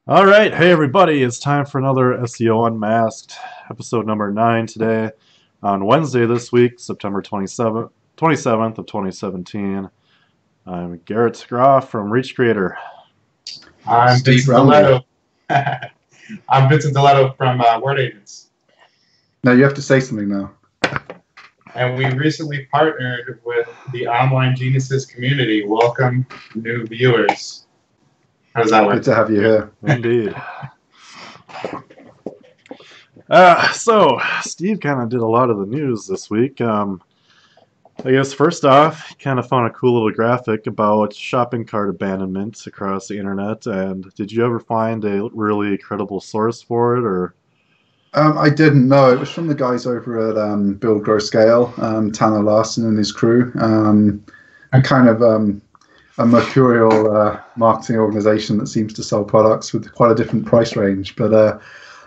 All right, hey everybody, it's time for another SEO Unmasked, episode number 9 today, on Wednesday this week, September 27th of 2017. I'm Garrett Groff from Reach Creator. I'm Steve Vincent Ramley. Deletto. I'm Vincent Deletto from Word Agents. Now you have to say something now. And we recently partnered with the Online Geniuses community. Welcome, new viewers. How does that work? Good to have you here. Indeed. So, Steve kind of did a lot of the news this week. I guess first off, he kind of found a cool little graphic about shopping cart abandonment across the internet. And did you ever find a really credible source for it, or? I didn't know. It was from the guys over at Build, Grow, Scale, Tanner Larson and his crew. Kind of a mercurial marketing organization that seems to sell products with quite a different price range. But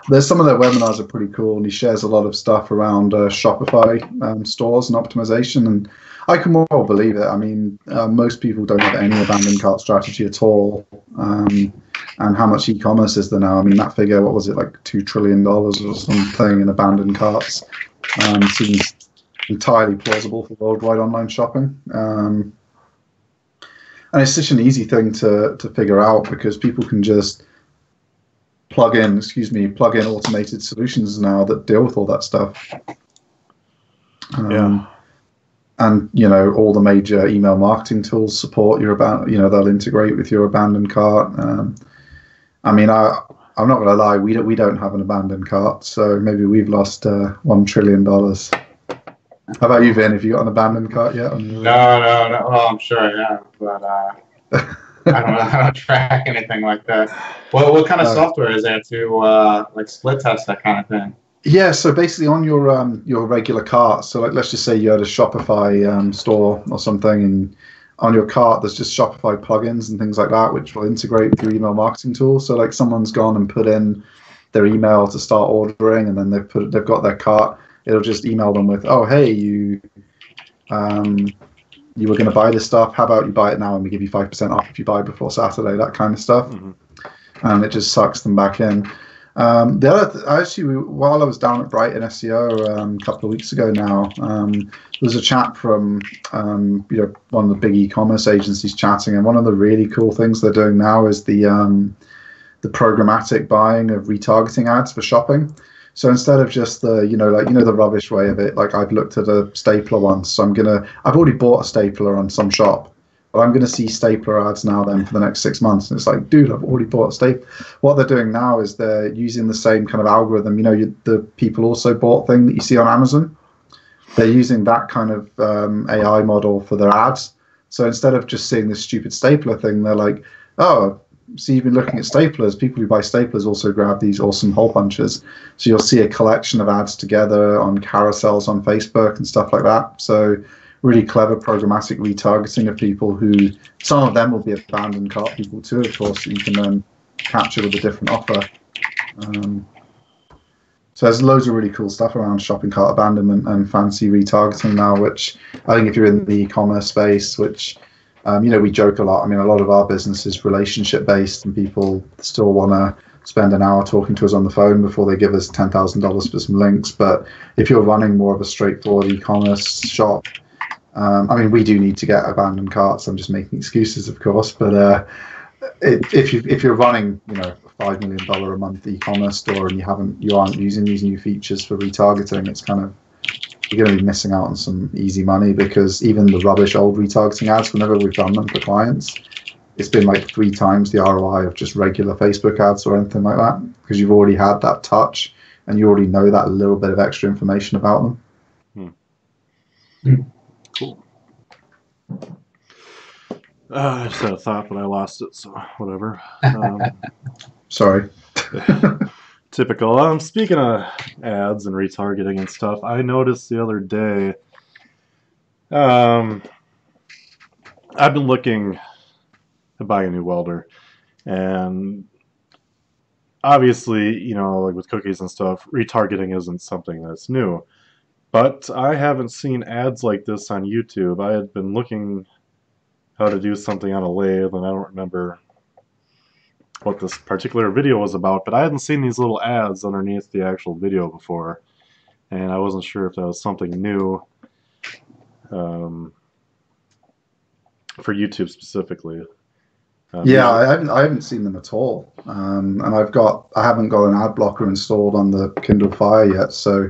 there's some of their webinars are pretty cool, and he shares a lot of stuff around Shopify stores and optimization. And I can more believe it. I mean, most people don't have any abandoned cart strategy at all. And how much e-commerce is there now? I mean, that figure, what was it, like $2 trillion or something in abandoned carts? Seems entirely plausible for worldwide online shopping. And it's such an easy thing to figure out because people can just plug in automated solutions now that deal with all that stuff. Yeah. And all the major email marketing tools support your they'll integrate with your abandoned cart. I mean, I'm not going to lie, we don't have an abandoned cart, so maybe we've lost $1 trillion. How about you, Vin? Have you got an abandoned cart yet? No. Well, I'm sure I have, but I don't track anything like that. What kind of software is there to like split test that kind of thing? Yeah, so basically on your regular cart, so like let's just say you had a Shopify store or something, and on your cart there's just Shopify plugins and things like that which will integrate with your email marketing tool. So like someone's gone and put in their email to start ordering, and then they've got their cart. It'll just email them with, oh hey, you were going to buy this stuff. How about you buy it now and we give you 5% off if you buy before Saturday, that kind of stuff. Mm-hmm. And it just sucks them back in. While I was down at Brighton SEO a couple of weeks ago now, there was a chat from one of the big e-commerce agencies chatting, and one of the really cool things they're doing now is the programmatic buying of retargeting ads for shopping. So instead of just the the rubbish way of it, like I've looked at a stapler once, so I've already bought a stapler on some shop. But I'm going to see stapler ads now then for the next 6 months. And it's like, dude, I've already bought a stapler. What they're doing now is they're using the same kind of algorithm. The people also bought thing that you see on Amazon. They're using that kind of AI model for their ads. So instead of just seeing this stupid stapler thing, they're like, oh, so you've been looking at staplers. People who buy staplers also grab these awesome hole punches. So you'll see a collection of ads together on carousels on Facebook and stuff like that. So really clever programmatic retargeting of people who, some of them will be abandoned cart people too, of course, that you can then capture with a different offer. So there's loads of really cool stuff around shopping cart abandonment and fancy retargeting now, which I think if you're in the e-commerce space, which, we joke a lot. I mean, a lot of our business is relationship based, and people still want to spend an hour talking to us on the phone before they give us $10,000 for some links. But if you're running more of a straightforward e-commerce shop, I mean, we do need to get abandoned carts. I'm just making excuses, of course. But if you're running, a $5 million a month e-commerce store and you aren't using these new features for retargeting, it's kind of, you're going to be missing out on some easy money, because even the rubbish old retargeting ads, whenever we've done them for clients, it's been like 3 times the ROI of just regular Facebook ads or anything like that, because you've already had that touch and you already know that little bit of extra information about them. Cool. I just had a thought, but I lost it, so whatever. Sorry. Typical. Speaking of ads and retargeting and stuff, I noticed the other day, I've been looking to buy a new welder, and obviously, like with cookies and stuff, retargeting isn't something that's new. But I haven't seen ads like this on YouTube. I had been looking how to do something on a lathe, and I don't remember what this particular video was about, but I hadn't seen these little ads underneath the actual video before, and I wasn't sure if that was something new for YouTube specifically. Yeah, I haven't seen them at all, and I haven't got an ad blocker installed on the Kindle Fire yet, so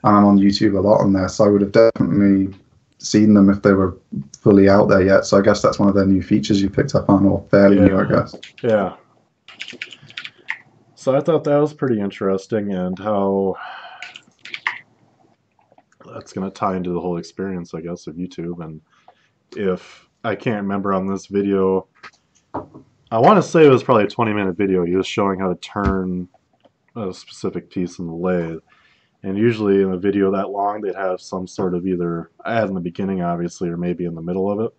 I'm on YouTube a lot on there, so I would have definitely seen them if they were fully out there yet. So I guess that's one of their new features you picked up on, or fairly new, I guess. Yeah. So I thought that was pretty interesting, and how that's going to tie into the whole experience, I guess, of YouTube. And if I can't remember on this video, I want to say it was probably a 20-minute video. He was showing how to turn a specific piece in the lathe. And usually in a video that long, they'd have some sort of either ad in the beginning, obviously, or maybe in the middle of it.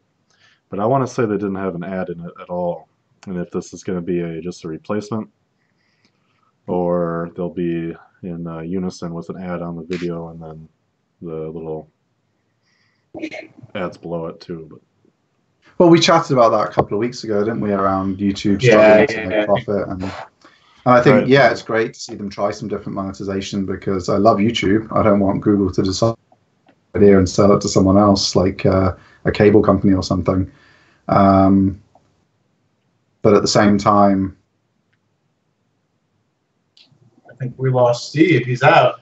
But I want to say they didn't have an ad in it at all. And if this is going to be just a replacement, or they'll be in unison with an ad on the video and then the little ads below it too. But well, we chatted about that a couple of weeks ago, didn't we, around YouTube struggling to make profit. And I think, right. Yeah, it's great to see them try some different monetization, because I love YouTube. I don't want Google to decide here and sell it to someone else, like a cable company or something. But at the same time, I think we lost Steve. He's out.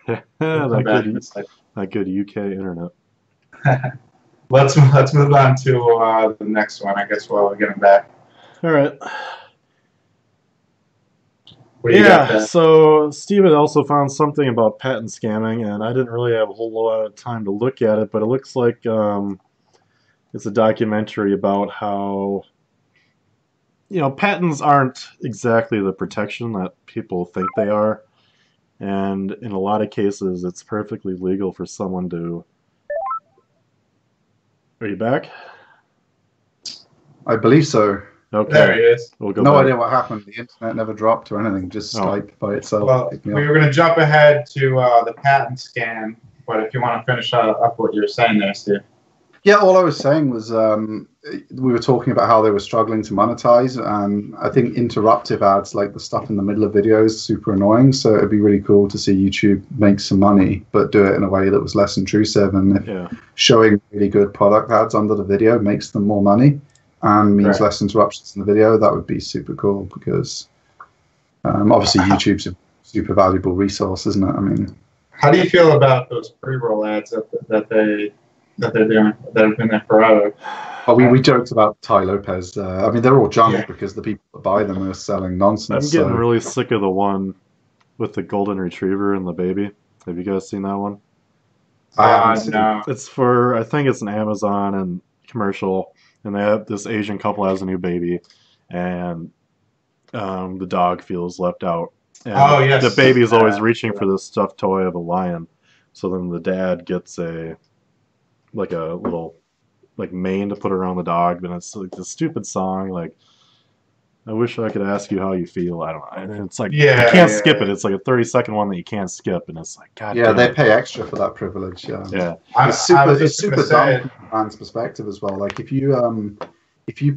that good UK internet. Let's move on to the next one, I guess, while we're getting back. All right. What do you got there? So Steve had also found something about patent scamming, and I didn't really have a whole lot of time to look at it, but it looks like it's a documentary about how, you know, patents aren't exactly the protection that people think they are, and in a lot of cases it's perfectly legal for someone to... Are you back? I believe so. Okay. There he is. We'll go No back. idea what happened. The internet never dropped or anything, just Skype by itself. Well, picked me we up. were going to jump ahead to the patent scam, but if you want to finish up what you were saying there, Steve. Yeah, all I was saying was we were talking about how they were struggling to monetize, and I think interruptive ads, like the stuff in the middle of videos, is super annoying. So it'd be really cool to see YouTube make some money, but do it in a way that was less intrusive. And if showing really good product ads under the video makes them more money and means less interruptions in the video, that would be super cool, because obviously YouTube's a super valuable resource, isn't it? I mean, how do you feel about those pre-roll ads that they're doing, that have been there forever? Well, we joked about Ty Lopez. I mean, they're all junk because the people that buy them are selling nonsense. I'm getting really sick of the one with the golden retriever and the baby. Have you guys seen that one? No. It's for, I think it's an Amazon and commercial, and they have this Asian couple has a new baby, and the dog feels left out. And the baby is always reaching for this stuffed toy of a lion. So then the dad gets a little mane to put around the dog, and it's like this stupid song, like, I wish I could ask you how you feel. I don't know. And it's like, you can't skip it. It's like a 30-second one that you can't skip, and it's like, God damn. They pay extra for that privilege. Yeah. It's super dumb from a brand's perspective as well. Like, if you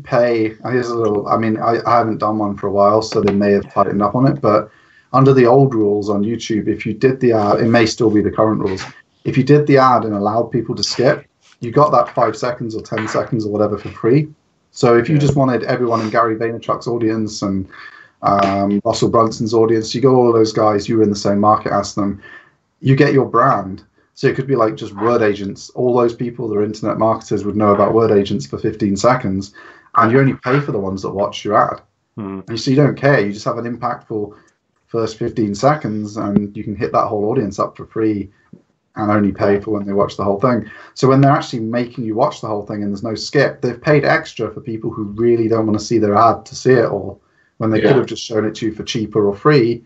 pay, here's a little, I mean, I haven't done one for a while, so they may have tightened up on it, but under the old rules on YouTube, if you did the ad, it may still be the current rules. If you did the ad and allowed people to skip, you got that 5 seconds or 10 seconds or whatever for free. So if you just wanted everyone in Gary Vaynerchuk's audience and Russell Brunson's audience, you got all of those guys, you were in the same market as them, you get your brand. So it could be like just word agents. All those people that are internet marketers would know about word agents for 15 seconds, and you only pay for the ones that watch your ad. And so you don't care. You just have an impactful first 15 seconds, and you can hit that whole audience up for free and only pay for when they watch the whole thing. So when they're actually making you watch the whole thing and there's no skip, they've paid extra for people who really don't want to see their ad to see it all, when they could have just shown it to you for cheaper or free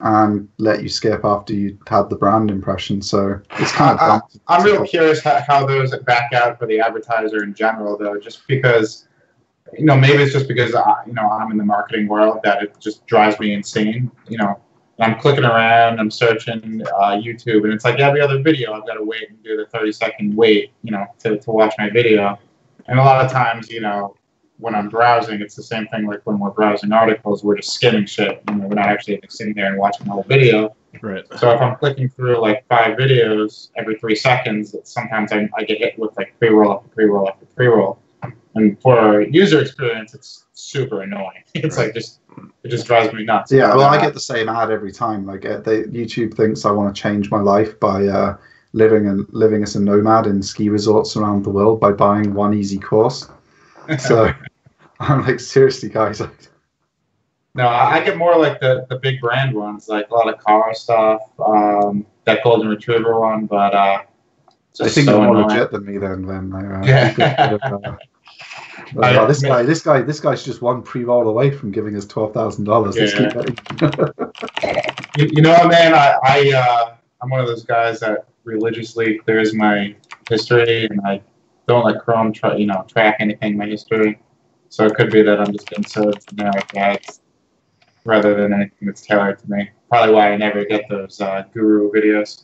and let you skip after you had the brand impression. So it's kind of dumb. I'm real curious how those back out for the advertiser in general, though, just because, you know, maybe it's just because, you know, I'm in the marketing world that it just drives me insane. You know, I'm clicking around, I'm searching YouTube, and it's like every other video, I've got to wait and do the 30-second wait, you know, to watch my video. And a lot of times, you know, when I'm browsing, it's the same thing like when we're browsing articles, we're just skimming shit. You know, we're not actually like, sitting there and watching the whole video. Right. So if I'm clicking through like 5 videos every 3 seconds, sometimes I get hit with like pre-roll after pre-roll after pre-roll. And for user experience, it's super annoying. It's like it just drives me nuts. Yeah, well, I get the same ad every time. Like, YouTube thinks I want to change my life by living as a nomad in ski resorts around the world by buying one easy course. So I'm like, seriously, guys. No, I get more like the big brand ones, like a lot of car stuff, that golden retriever one, but I think so you're more annoying. legit than me then. Yeah. This guy's just one pre-roll away from giving us $12,000. Let's keep betting. You know what, man? I'm one of those guys that religiously clears my history, and I don't let Chrome track anything in my history. So it could be that I'm just getting so generic ads rather than anything that's tailored to me. Probably why I never get those guru videos.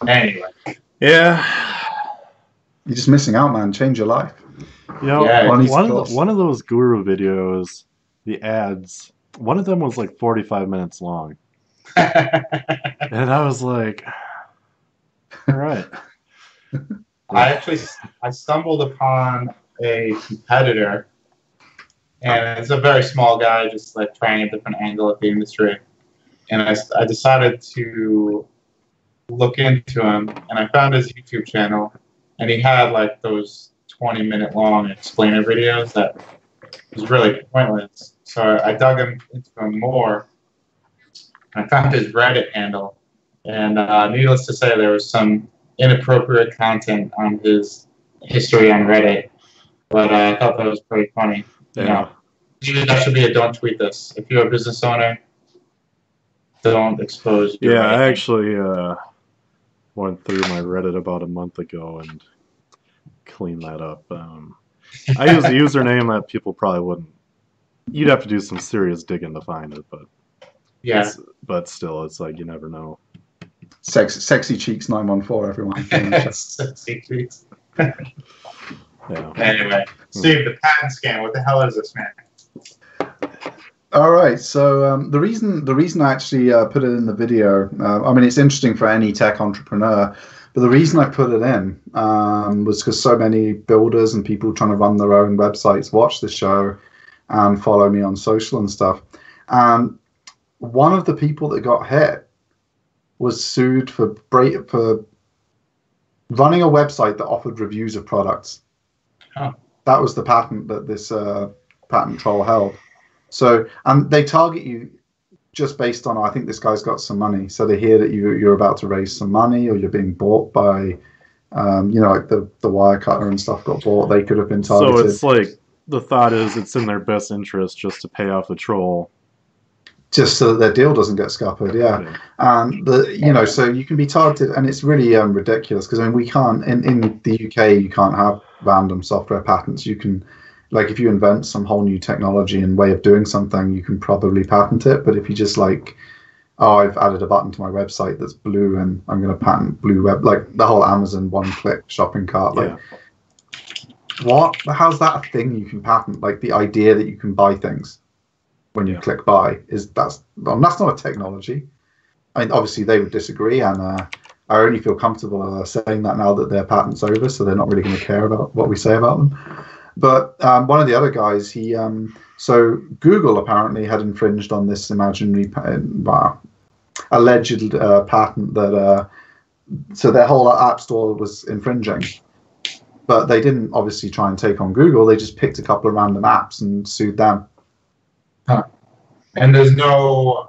Anyway. Yeah. You're just missing out, man. Change your life. You know, Yeah, one of those guru videos, the ads, one of them was like 45 minutes long. And I was like, all right. I stumbled upon a competitor, and it's a very small guy just like trying a different angle at the industry. And I decided to look into him, and I found his YouTube channel, and he had like those 20-minute long explainer videos that was really pointless. So I dug into him more. I found his Reddit handle, and needless to say, there was some inappropriate content on his history on Reddit, but I thought that was pretty funny. Yeah. You know, maybe that should be a don't tweet this. If you're a business owner, don't expose your Yeah, I Reddit. actually went through my Reddit about a month ago and cleaned that up. I use a username that people probably wouldn't. You'd have to do some serious digging to find it, but Yeah. but still, it's like you never know. Sexy Cheeks 914, everyone. Sexy tweets. Yeah. Anyway, Steve, the patent scam. What the hell is this, man? All right. So the reason I actually put it in the video, I mean, it's interesting for any tech entrepreneur, but the reason I put it in was because so many builders and people trying to run their own websites watch the show and follow me on social and stuff. And one of the people that got hit was sued for running a website that offered reviews of products. Oh. That was the patent that this patent troll held. So, and they target you just based on, I think this guy's got some money. So they hear that you're about to raise some money, or you're being bought by, like the Wirecutter and stuff got bought. They could have been targeted. So it's like the thought is it's in their best interest just to pay off the troll. Just so that their deal doesn't get scuppered, yeah. And so you can be targeted, and it's really ridiculous because I mean we can't in the UK you can't have random software patents. You can, like, if you invent some whole new technology and way of doing something, you can probably patent it. But if you just like, oh, I've added a button to my website that's blue, and I'm going to patent blue web, like the whole Amazon one-click shopping cart, like. What? How's that a thing you can patent? Like the idea that you can buy things when you click buy that's not a technology. I mean, obviously they would disagree, and I only feel comfortable saying that now that their patent's over, so they're not really going to care about what we say about them. But one of the other guys, so Google apparently had infringed on this imaginary alleged patent that so their whole app store was infringing. But they didn't obviously try and take on Google. They just picked a couple of random apps and sued them. Huh. And there's no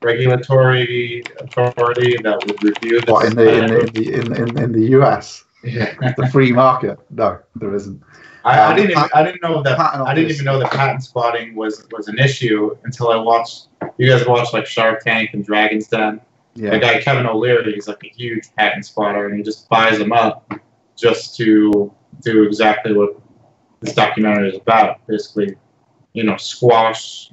regulatory authority that would review this. What, in the US? Yeah. The free market? No, there isn't. I didn't even know that patent spotting was an issue until I watched. You guys watched like Shark Tank and Dragon's Den. Yeah. The guy Kevin O'Leary, he's like a huge patent spotter, and he just buys them up just to do exactly what this documentary is about. Basically, squash,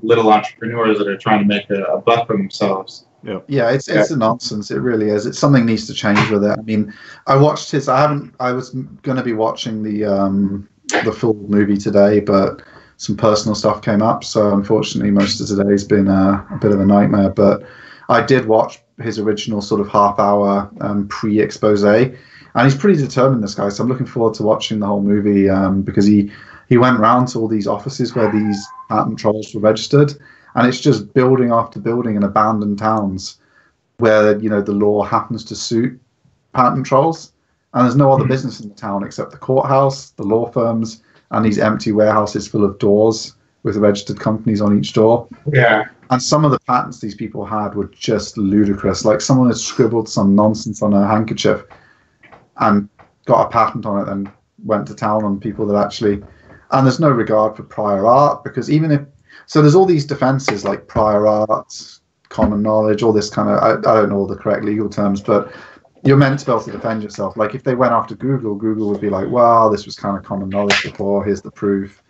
little entrepreneurs that are trying to make a buck for themselves. Yep. Yeah, it's a nonsense. It really is. It's something needs to change with it. I mean, I watched his. I haven't. I was going to be watching the full movie today, but some personal stuff came up, so unfortunately, most of today's been a bit of a nightmare. But I did watch his original sort of half-hour pre-expose, and he's pretty determined, this guy. So I'm looking forward to watching the whole movie because he went round to all these offices where these patent trolls were registered. And it's just building after building in abandoned towns where, you know, the law happens to suit patent trolls. And there's no other business in the town except the courthouse, the law firms, and these empty warehouses full of doors with registered companies on each door. Yeah. And some of the patents these people had were just ludicrous. Like someone had scribbled some nonsense on a handkerchief and got a patent on it and went to town on people that actually... And there's no regard for prior art, because even if... So there's all these defenses like prior art, common knowledge, all this kind of... I don't know all the correct legal terms, but you're meant to be able to defend yourself. Like if they went after Google, Google would be like, well, this was kind of common knowledge before, here's the proof.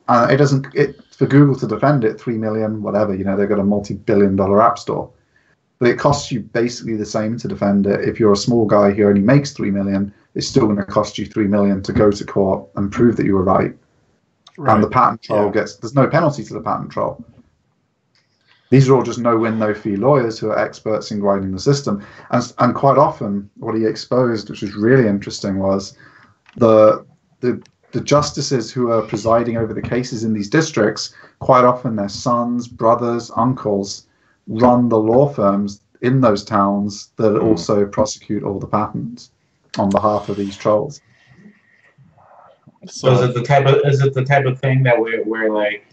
And it doesn't... For Google to defend it, 3 million, whatever, you know, they've got a multi-billion-dollar app store. But it costs you basically the same to defend it. If you're a small guy who only makes 3 million, it's still going to cost you 3 million to go to court and prove that you were right. Right. And the patent troll there's no penalty to the patent troll. These are all just no-win, no-fee lawyers who are experts in grinding the system. And quite often, what he exposed, which was really interesting, was the justices who are presiding over the cases in these districts, quite often their sons, brothers, uncles run the law firms in those towns that also prosecute all the patents on behalf of these trolls. So is it the type of thing that we're like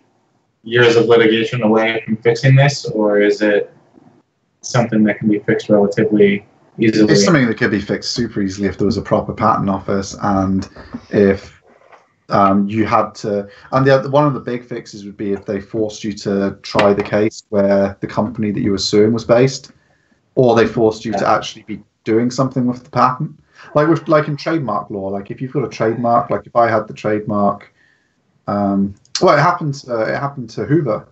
years of litigation away from fixing this, or is it something that can be fixed relatively easily? It's something that could be fixed super easily if there was a proper patent office, and if you had to. And one of the big fixes would be if they forced you to try the case where the company that you were suing was based, or they forced you to actually be doing something with the patent. Like in trademark law, like if you've got a trademark, like if I had the trademark, it happened to Hoover.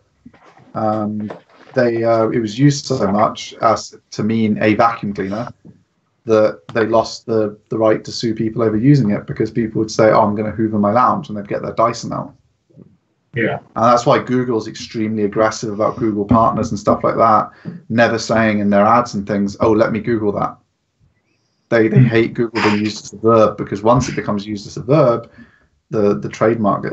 It was used so much as to mean a vacuum cleaner that they lost the right to sue people over using it, because people would say, "Oh, I'm going to Hoover my lounge," and they'd get their Dyson out. Yeah, and that's why Google's extremely aggressive about Google partners and stuff like that, never saying in their ads and things, "Oh, let me Google that." They hate Google being used as a verb, because once it becomes used as a verb, the trademark,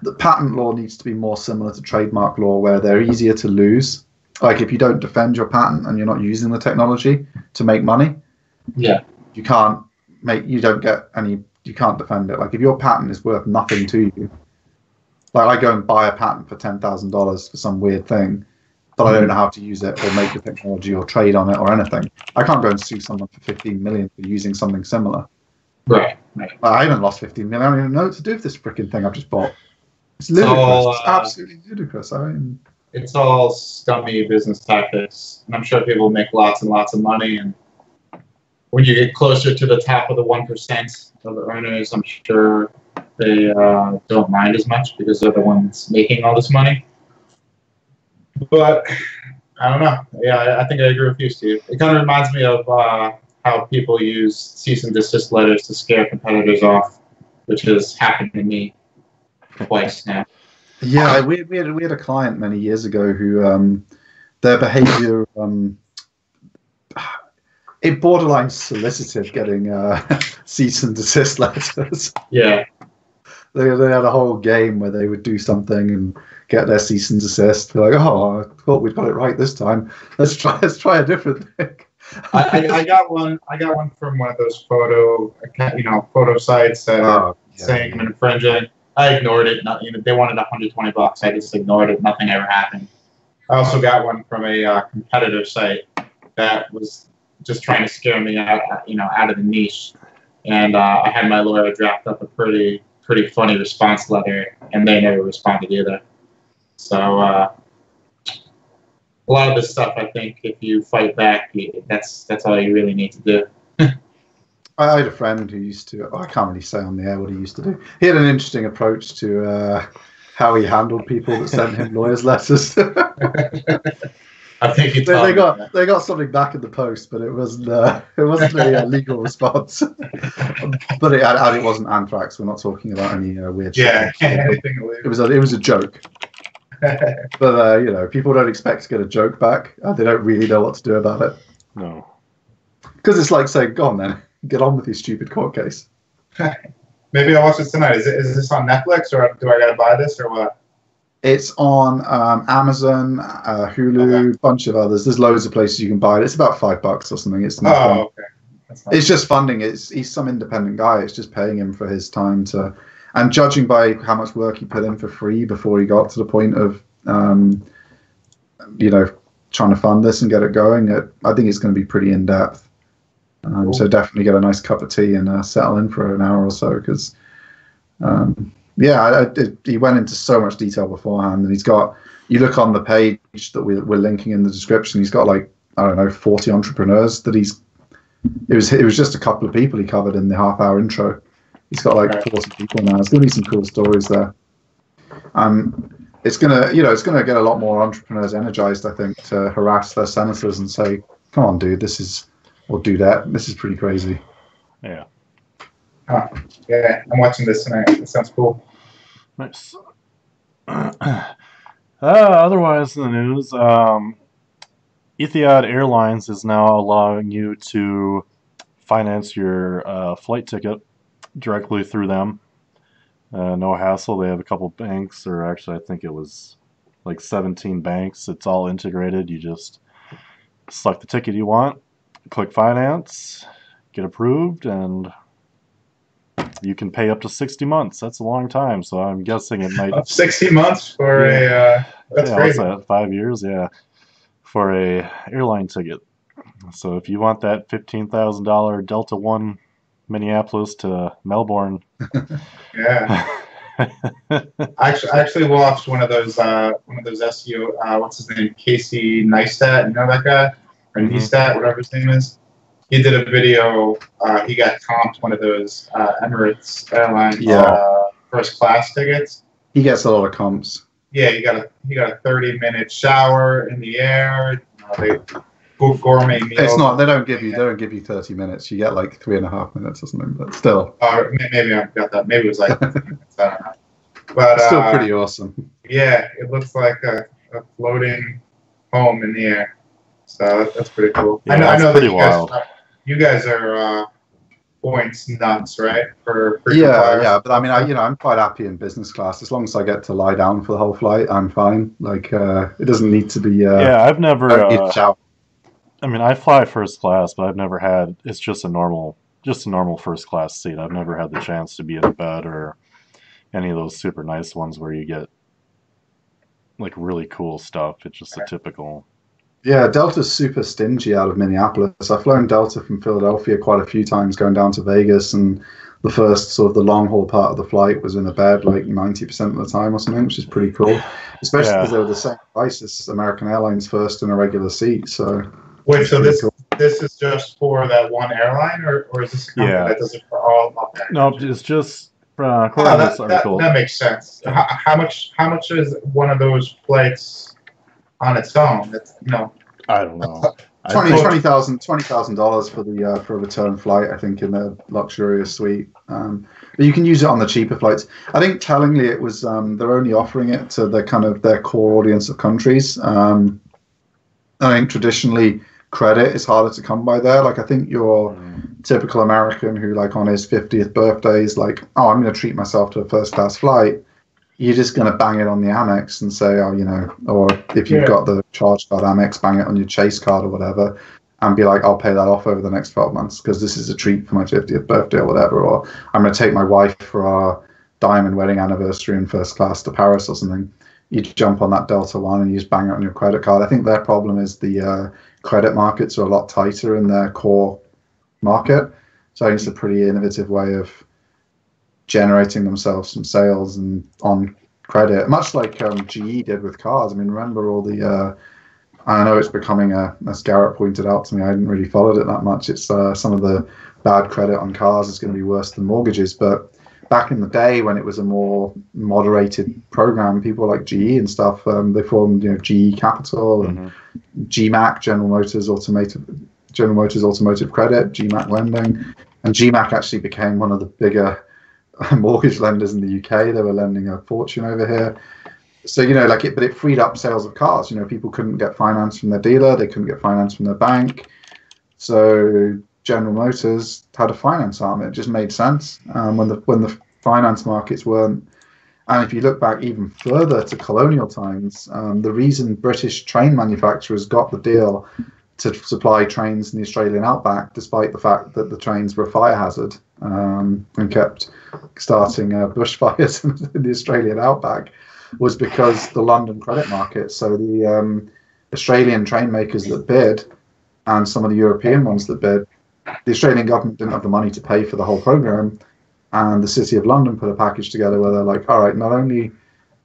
the patent law needs to be more similar to trademark law, where they're easier to lose. Like if you don't defend your patent and you're not using the technology to make money, you can't defend it. Like if your patent is worth nothing to you, like I go and buy a patent for $10,000 for some weird thing, but I don't know how to use it or make the technology or trade on it or anything. I can't go and sue someone for 15 million for using something similar. Right. I haven't lost 15 million. I don't even know what to do with this freaking thing I've just bought. It's ludicrous. It's absolutely ludicrous. I mean, it's all scummy business tactics, and I'm sure people make lots and lots of money. And when you get closer to the top of the 1% of the earners, I'm sure they don't mind as much because they're the ones making all this money. But I don't know. Yeah, I think I agree with you, Steve. It kind of reminds me of how people use cease and desist letters to scare competitors off, which has happened to me twice now. Yeah, we had a client many years ago who their behaviour it borderline solicited getting cease and desist letters. Yeah. They had a whole game where they would do something and get their cease and desist. They're like, "Oh, I thought we'd got it right this time. Let's try a different thing." I got one from one of those photo sites saying I'm infringing. I ignored it. They wanted $120. I just ignored it. Nothing ever happened. I also got one from a competitor site that was just trying to scare me out of the niche, and I had my lawyer draft up a pretty funny response letter, and they never responded either. So a lot of this stuff, I think, if you fight back, that's all you really need to do. I had a friend who used to, I can't really say on the air what he used to do. He had an interesting approach to how he handled people that sent him lawyers' letters. I think you They got something back in the post, but it wasn't a legal response. But it wasn't anthrax. We're not talking about any weird shit. Yeah, anything illegal. It was a joke. But people don't expect to get a joke back. They don't really know what to do about it. No. Because it's like saying, "Go on, then, get on with your stupid court case." Maybe I'll watch it tonight. Is this on Netflix, or do I gotta buy this, or what? It's on Amazon, Hulu, bunch of others. There's loads of places you can buy it. It's about $5 or something. It's not. Okay. It's just funding. He's some independent guy. It's just paying him for his time to, and judging by how much work he put in for free before he got to the point of, trying to fund this and get it going. I think it's going to be pretty in depth. Cool. So definitely get a nice cup of tea and settle in for an hour or so because. He went into so much detail beforehand, and he's got. You look on the page that we're linking in the description. He's got 40 entrepreneurs that he's. It was just a couple of people he covered in the half-hour intro. He's got 40 people now. There's going to be some cool stories there. It's gonna get a lot more entrepreneurs energized, I think, to harass their senators and say, "Come on, dude, or do that. This is pretty crazy." Yeah. Yeah, I'm watching this tonight. It sounds cool. Nice. Otherwise, in the news, Etihad Airlines is now allowing you to finance your flight ticket directly through them. No hassle. They have a couple banks, or actually I think it was 17 banks. It's all integrated. You just select the ticket you want, click finance, get approved, and you can pay up to 60 months. That's a long time, so I'm guessing it might... 60 months for that's crazy. What's that, 5 years? Yeah, for a airline ticket. So if you want that $15,000 Delta One Minneapolis to Melbourne... Yeah. I actually watched one of those SEO, what's his name, Casey Neistat, you know that guy? Or Neistat, whatever his name is. He did a video. He got comped one of those Emirates Airlines first class tickets. He gets a lot of comps. Yeah, he got a 30-minute shower in the air. They gourmet meals. It's not. They don't give you 30 minutes. You get 3.5 minutes or something. But still. Maybe I got that. Maybe it was 15 minutes. I don't know. But it's still pretty awesome. Yeah, it looks like a floating home in the air. So that's pretty cool. Yeah, I know pretty that wild. You guys are points nuts, right? For yeah. But I mean, I'm quite happy in business class as long as I get to lie down for the whole flight. I'm fine. It doesn't need to be. I've never. I mean, I fly first class, but I've never had. It's just a normal first class seat. I've never had the chance to be in a bed or any of those super nice ones where you get really cool stuff. It's just a typical. Yeah, Delta's super stingy out of Minneapolis. I've flown Delta from Philadelphia quite a few times going down to Vegas, and the first sort of the long haul part of the flight was in a bed 90% of the time or something, which is pretty cool. Especially because they were the same price as American Airlines first in a regular seat. So wait, so this is just for that one airline, or is this a company that does it for all? Okay. No, it's just according to this article. That makes sense. How much is one of those flights on its own? I don't know. $20,000 for a return flight, I think, in a luxurious suite. But you can use it on the cheaper flights. I think tellingly it was they're only offering it to the kind of their core audience of countries. I think traditionally credit is harder to come by there. I think your typical American who on his 50th birthday is I'm going to treat myself to a first class flight. You're just going to bang it on the Amex and say, or if you've got the charge card Amex, bang it on your Chase card or whatever, and be like, I'll pay that off over the next 12 months because this is a treat for my 50th birthday or whatever. Or I'm going to take my wife for our diamond wedding anniversary in first class to Paris or something. You jump on that Delta One and you just bang it on your credit card. I think their problem is the credit markets are a lot tighter in their core market. So I think it's a pretty innovative way of generating themselves some sales and on credit, much like GE did with cars. I mean, remember all the I know it's becoming as Garrett pointed out to me, I hadn't really followed it that much. It's some of the bad credit on cars is going to be worse than mortgages, but back in the day when it was a more moderated program, people like GE and stuff, they formed, GE Capital and GMAC, General Motors Automotive Credit, GMAC Lending, and GMAC actually became one of the bigger mortgage lenders in the UK. They were lending a fortune over here. So, but it freed up sales of cars. People couldn't get finance from their dealer. They couldn't get finance from their bank. So General Motors had a finance arm. It just made sense when the finance markets weren't. And if you look back even further to colonial times, the reason British train manufacturers got the deal to supply trains in the Australian outback, despite the fact that the trains were a fire hazard and kept starting bushfires in the Australian outback, was because the London credit market. So the Australian train makers that bid and some of the European ones that bid, the Australian government didn't have the money to pay for the whole program. And the City of London put a package together where they're like, all right, not only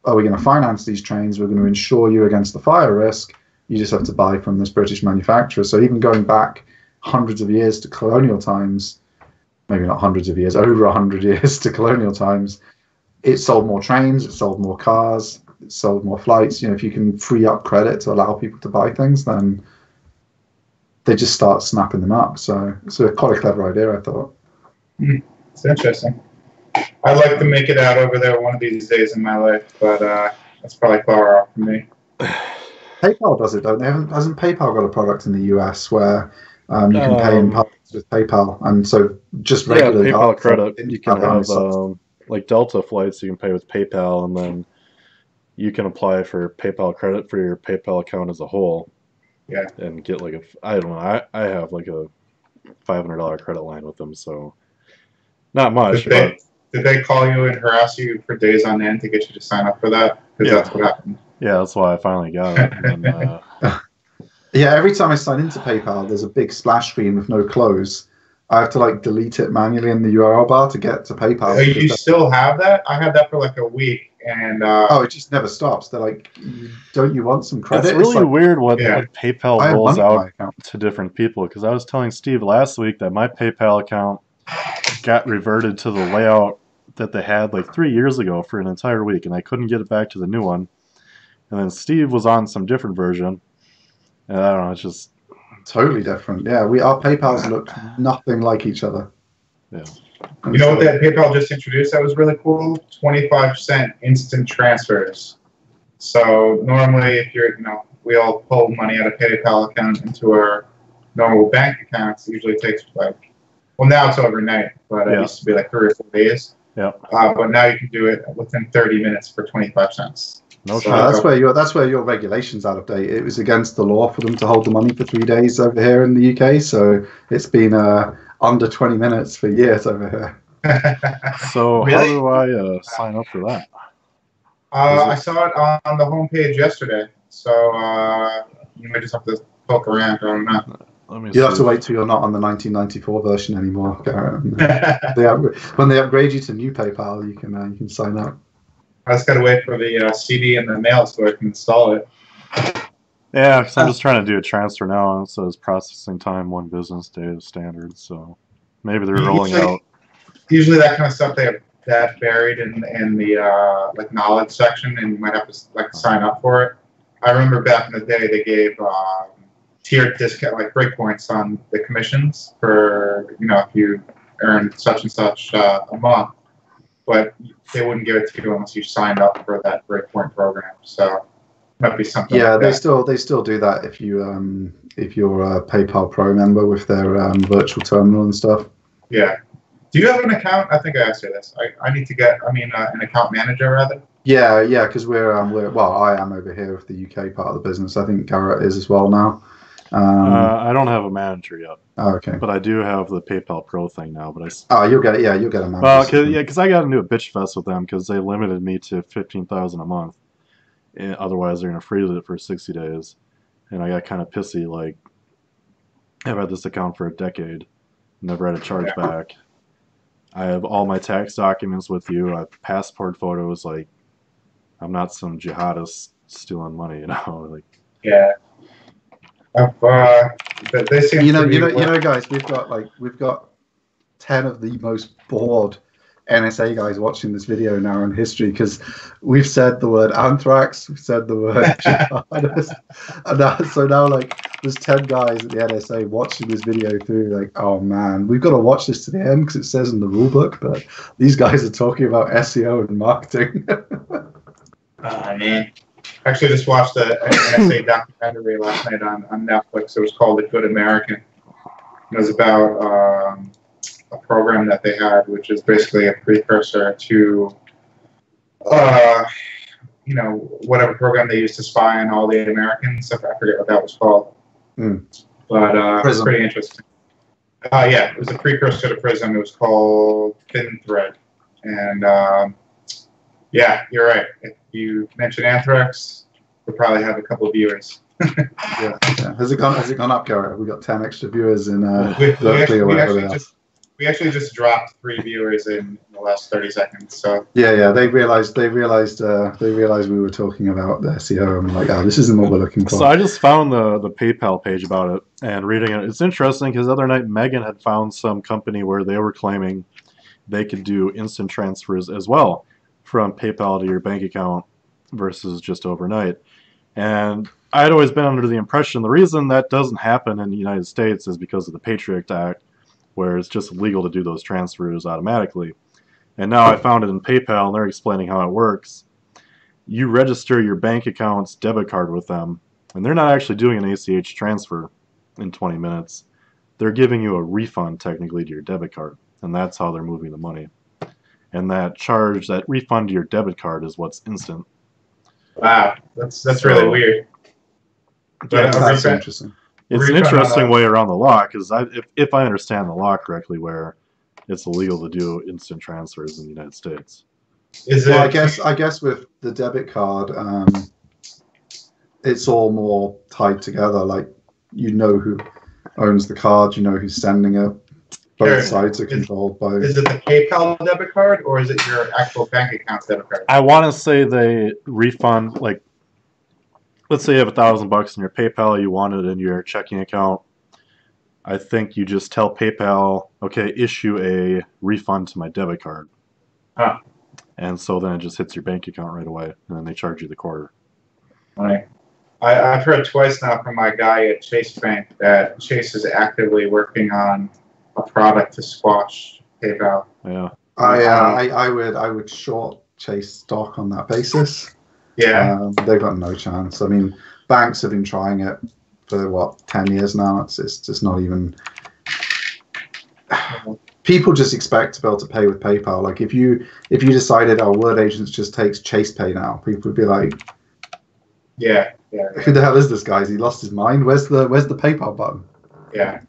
are we going to finance these trains, we're going to insure you against the fire risk. You just have to buy from this British manufacturer. So even going back hundreds of years to colonial times, maybe not hundreds of years, over 100 years to colonial times, it sold more trains, it sold more cars, it sold more flights. If you can free up credit to allow people to buy things, then they just start snapping them up. So it's quite a clever idea, I thought. It's interesting. I'd like to make it out over there one of these days in my life, but that's probably far off from me. PayPal does it, don't they? Hasn't PayPal got a product in the US where you can pay in parts with PayPal, and so just regular PayPal credit. You can have like Delta flights. You can pay with PayPal, and then you can apply for PayPal credit for your PayPal account as a whole. Yeah, and get like I don't know. I have like a $500 credit line with them, so not much. Did they call you and harass you for days on end to get you to sign up for that? Because that's what happened. Yeah, that's why I finally got it. And then, yeah, every time I sign into PayPal, there's a big splash screen with no close. I have to delete it manually in the URL bar to get to PayPal. You still have that? I had that for like a week, and it just never stops. They're like, "Don't you want some credit?" It's really weird what PayPal rolls out to different people. Because I was telling Steve last week that my PayPal account got reverted to the layout that they had like 3 years ago for an entire week, and I couldn't get it back to the new one. And then Steve was on some different version, and I don't know, it's just totally different. Yeah, our PayPals look nothing like each other. Yeah. You know what that PayPal just introduced that was really cool? 25% instant transfers. So normally, if you're, we all pull money out of PayPal account into our normal bank accounts. It usually takes well, now it's overnight, but it used to be like 3 or 4 days. Yeah. But now you can do it within 30 minutes for 25 cents. No, so that's where your regulation's out of date. It was against the law for them to hold the money for 3 days over here in the UK. So it's been under 20 minutes for years over here. So really? How do I sign up for that? I saw it on the homepage yesterday. So you may just have to poke around. I don't know. You have to wait till you're not on the 1994 version anymore, Garrett. When they upgrade you to new PayPal, you can sign up. I just gotta wait for the CD in the mail so I can install it. Yeah, because I'm just trying to do a transfer now, and it says processing time 1 business day is standard. So maybe they're rolling out. Usually, that kind of stuff they have that buried in the knowledge section, and you might have to sign up for it. I remember back in the day they gave tiered discount, breakpoints on the commissions for if you earn such and such a month, but they wouldn't give it to you unless you signed up for that breakpoint program. So might be something. Yeah, like they still do that if you're a PayPal Pro member with their virtual terminal and stuff. Yeah. Do you have an account? I think I asked you this. I need to get an account manager rather. Yeah, because we're I am over here with the UK part of the business. I think Garrett is as well now. I don't have a manager yet. Oh, okay. But I do have the PayPal Pro thing now. But you'll get it. Yeah, you'll get a manager. Well, because I got into a bitch fest with them because they limited me to $15,000 a month. Otherwise, they're gonna freeze it for 60 days, and I got kind of pissy. Like, I've had this account for a decade, never had a charge back. I have all my tax documents with you. I have passport photos. Like, I'm not some jihadist stealing money, Yeah. They seem guys, we've got 10 of the most bored NSA guys watching this video now in history, because we've said the word anthrax, we've said the word jihadist, and so now like there's 10 guys at the NSA watching this video through, like, oh man, we've got to watch this to the end because it says in the rule book, but these guys are talking about SEO and marketing. Man. Actually, just watched an NSA documentary last night on Netflix. It was called The Good American. It was about a program that they had, which is basically a precursor to, whatever program they used to spy on all the Americans. I forget what that was called. But it's pretty interesting. Yeah, it was a precursor to PRISM. It was called Thin Thread. And yeah, you're right. If you mention anthrax, we'll probably have a couple of viewers. Yeah. Has it gone up, Garrett? We got 10 extra viewers in we actually just dropped 3 viewers in the last 30 seconds. So yeah, they realized we were talking about the SEO and like, oh, this isn't what we're looking for. So I just found the PayPal page about it and reading it. It's interesting because the other night Megan had found some company where they were claiming they could do instant transfers as well from PayPal to your bank account versus just overnight. And I'd always been under the impression the reason that doesn't happen in the United States is because of the Patriot Act, where it's just illegal to do those transfers automatically. And now I found it in PayPal, and they're explaining how it works. You register your bank account's debit card with them, and they're not actually doing an ACH transfer in 20 minutes. They're giving you a refund, technically, to your debit card, and that's how they're moving the money. And that refund to your debit card is what's instant. Wow, that's really weird. Yeah, that's interesting. It's an interesting way around the law, because if I understand the law correctly, where it's illegal to do instant transfers in the United States. Well, I guess with the debit card, it's all more tied together. Like, you know who owns the card, you know who's sending it. Both sides are controlled by. Is it the PayPal debit card or is it your actual bank account's debit card? I want to say they refund, like, let's say you have $1,000 in your PayPal, you want it in your checking account. I think you just tell PayPal, okay, issue a refund to my debit card. Huh. And so then it just hits your bank account right away, and then they charge you the quarter. Right. I've heard twice now from my guy at Chase Bank that Chase is actively working on a product to squash PayPal. Yeah. I would short Chase stock on that basis. Yeah. They've got no chance. I mean, banks have been trying it for 10 years now. It's just not even. People just expect to be able to pay with PayPal. Like, if you decided, oh, Word Agents just takes Chase Pay now, people would be like, yeah. Who the hell is this guy? Has he lost his mind? Where's the PayPal button? Yeah.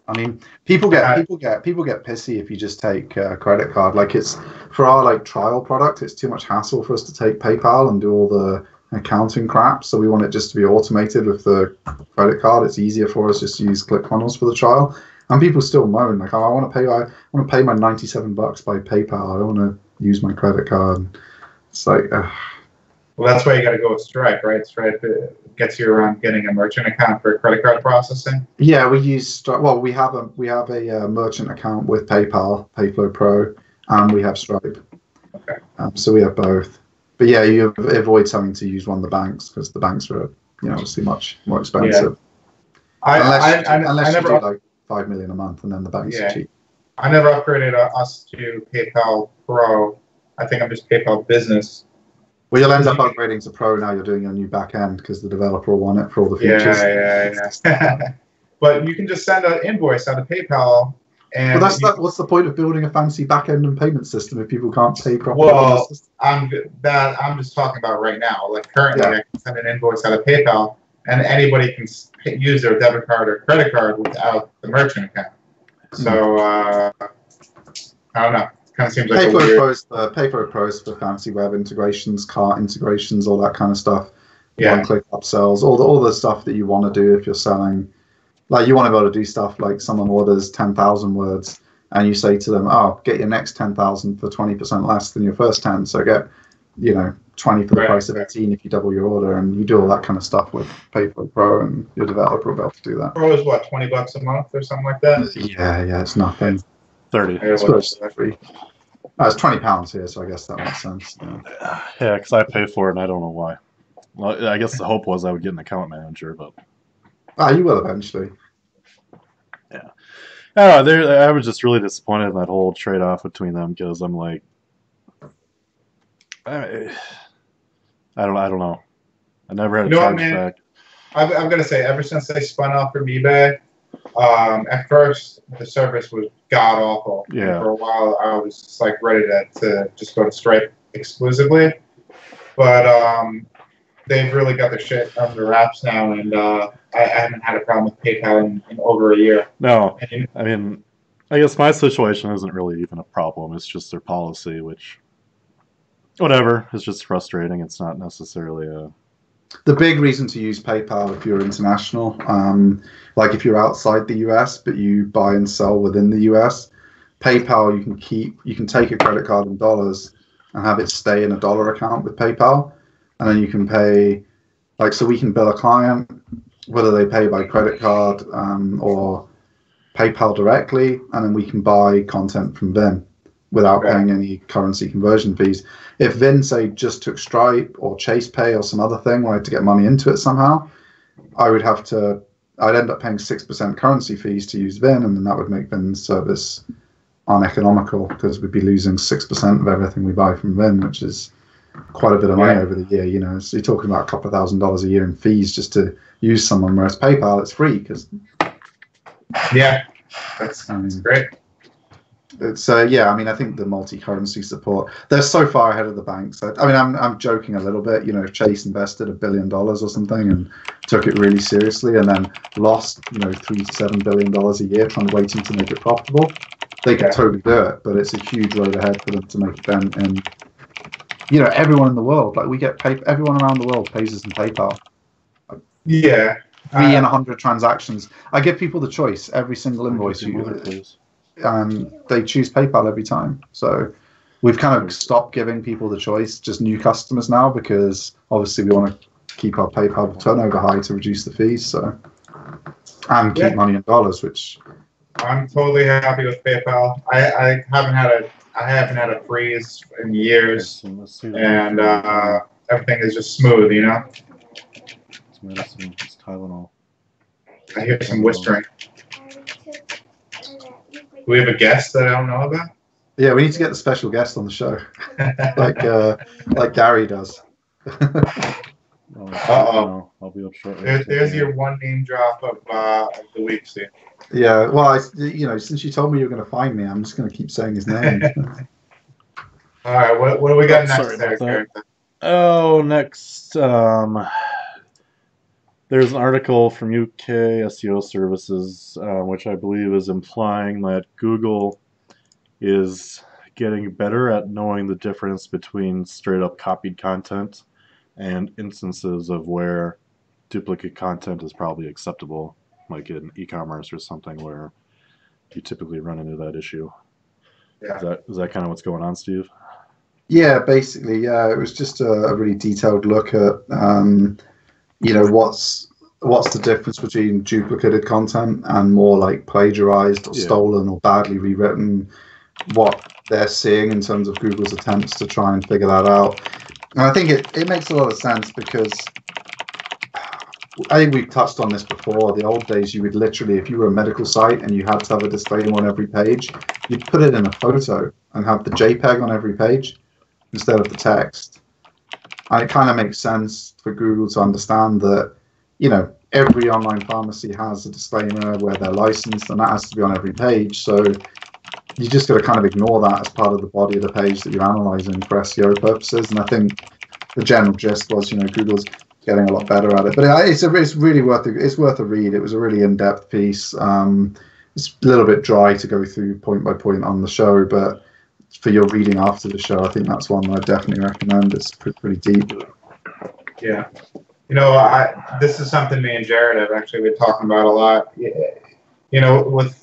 I mean, people get pissy if you just take a credit card. Like, it's for our like trial product, it's too much hassle for us to take PayPal and do all the accounting crap. So we want it just to be automated with the credit card. It's easier for us just to use ClickFunnels for the trial. And people still moan like, oh, I want to pay my $97 by PayPal. I don't want to use my credit card. It's like. Well, that's why you got to go with Stripe, right? Stripe gets you around getting a merchant account for credit card processing. Yeah, we use Stripe. Well, we have a merchant account with PayPal, PayFlow Pro, and we have Stripe. Okay. So we have both. But yeah, you avoid having to use one of the banks because the banks are, obviously much more expensive. Yeah. Unless you do like $5 million a month, and then the banks are cheap. I never upgraded us to PayPal Pro. I think I'm just PayPal Business. Well, you'll end up upgrading to Pro now. You're doing your new back end because the developer will want it for all the features. Yeah. But you can just send an invoice out of PayPal. And what's the point of building a fancy back end and payment system if people can't pay properly? Well, I'm just talking about right now. Like currently, I can send an invoice out of PayPal, and anybody can use their debit card or credit card without the merchant account. So I don't know. Kind of seems like PayFlow Pros for fancy web integrations, cart integrations, all that kind of stuff. One-click upsells, all the stuff that you want to do if you're selling. Like, you want to be able to do stuff like someone orders 10,000 words, and you say to them, "Oh, get your next 10,000 for 20% less than your first 10. So get, 20 for the price of 18 if you double your order." And you do all that kind of stuff with PayFlow Pro, and your developer will be able to do that. Pro is what, $20 a month or something like that? Yeah, it's nothing. 30. It's free. Oh, it's £20 here, so I guess that makes sense. Yeah. Yeah, because I pay for it and I don't know why. Well, I guess the hope was I would get an account manager, but You will eventually. yeah. I was just really disappointed in that whole trade-off between them because I'm like, I, I don't know. I never had a You know what, man? chargeback. I'm gonna say, ever since they spun off from eBay, at first the service was god awful. Yeah. And for a while, I was just like ready to just go to Stripe exclusively, but they've really got their shit under wraps now, and I haven't had a problem with PayPal in over a year. No, And, I mean, I guess my situation isn't really even a problem. It's just their policy, which, whatever, it's just frustrating. It's not necessarily a. The big reason to use PayPal if you're international, like if you're outside the US but you buy and sell within the US, PayPal you can take a credit card in dollars and have it stay in a dollar account with PayPal, and then you can pay, like, so we can bill a client whether they pay by credit card or PayPal directly, and then we can buy content from Vin without paying any currency conversion fees. If Vin, say, just took Stripe or Chase Pay or some other thing where I had to get money into it somehow, I'd end up paying 6% currency fees to use Vin, and then that would make Vin's service uneconomical because we'd be losing 6% of everything we buy from Vin, which is quite a bit of money over the year. You know, so you're talking about a couple of $1,000s a year in fees just to use someone, whereas PayPal, it's free because. yeah, that's great. It's yeah. I mean, I think the multi-currency support, they're so far ahead of the banks. I mean, I'm joking a little bit. You know, if Chase invested $1 billion or something and took it really seriously, and then lost, you know, $3 to $7 billion a year trying to waiting to make it profitable, they could totally do it. But it's a huge road ahead for them to make it then. And you know, everyone in the world, like we get paid. Everyone around the world pays us in PayPal. Yeah. 3 in 100 transactions. I give people the choice every single invoice they choose PayPal every time. So we've kind of stopped giving people the choice, just new customers now, because obviously we want to keep our PayPal turnover high to reduce the fees. So and keep money in dollars, which I'm totally happy with PayPal. I haven't had a freeze in years, and everything is just smooth, you know. It's medicine. It's Tylenol. I hear some whispering. Do we have a guest that I don't know about? Yeah, we need to get the special guest on the show, like Gary does. Uh-oh. I'll be up shortly. There's your one name drop of the week, Steve. Yeah, well, you know, since you told me you were going to find me, I'm just going to keep saying his name. All right, what do we got next there? Oh, next, there's an article from UK SEO Services, which I believe is implying that Google is getting better at knowing the difference between straight up copied content and instances of where duplicate content is probably acceptable, like in e-commerce or something where you typically run into that issue. Yeah. Is that kind of what's going on, Steve? Yeah, basically, yeah. It was just a really detailed look at, you know, what's the difference between duplicated content and more like plagiarized or stolen or badly rewritten, what they're seeing in terms of Google's attempts to try and figure that out. And I think it makes a lot of sense because I think we've touched on this before. The old days, you would literally, if you were a medical site and you had to have a disclaimer on every page, you'd put it in a photo and have the JPEG on every page instead of the text. And it kind of makes sense for Google to understand that, you know, every online pharmacy has a disclaimer where they're licensed, and that has to be on every page. So you just got to kind of ignore that as part of the body of the page that you're analyzing for SEO purposes. And I think the general gist was, you know, Google's getting a lot better at it. But it's really worth a read. It was a really in-depth piece. It's a little bit dry to go through point by point on the show, but for your reading after the show, I think that's one that I definitely recommend. It's pretty deep. Yeah. You know, this is something me and Jared have actually been talking about a lot. You know, with,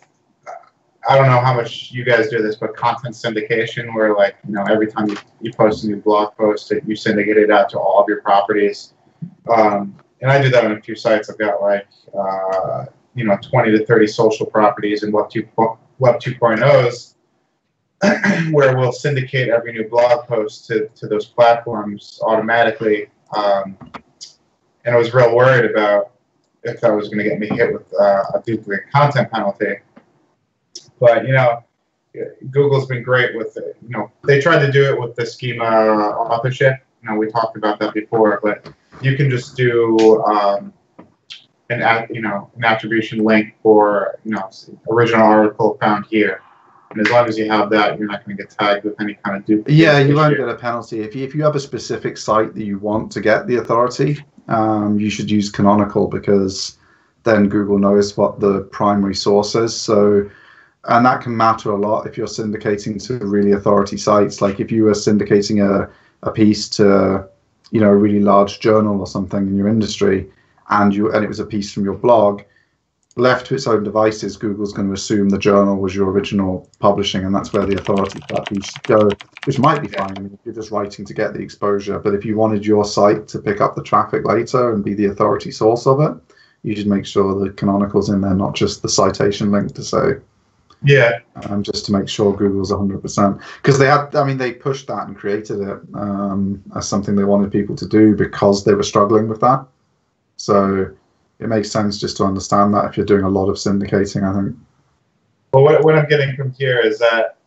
I don't know how much you guys do this, but content syndication, where, like, you know, every time you post a new blog post, you syndicate it out to all of your properties. And I do that on a few sites. I've got like, you know, 20 to 30 social properties and Web 2.0s. where we'll syndicate every new blog post to those platforms automatically. And I was real worried about if that was going to get me hit with a duplicate content penalty. But, Google's been great with it. They tried to do it with the schema authorship. We talked about that before, but you can just do an attribution link for, original article found here. And as long as you have that, you're not going to get tagged with any kind of duplicate. Yeah, you won't get a penalty. If you have a specific site that you want to get the authority, you should use canonical, because then Google knows what the primary source is. So, and that can matter a lot if you're syndicating to really authority sites. Like if you were syndicating a piece to, a really large journal or something in your industry, and it was a piece from your blog, left to its own devices, Google's going to assume the journal was your original publishing, and that's where the authority for that piece should go, which might be fine. I mean, if you're just writing to get the exposure, but if you wanted your site to pick up the traffic later and be the authority source of it, you should make sure the canonical's in there, not just the citation link to say. Yeah. Just to make sure Google's 100%. Because they pushed that and created it as something they wanted people to do because they were struggling with that. So it makes sense just to understand that if you're doing a lot of syndicating, I think. Well, what I'm getting from here is that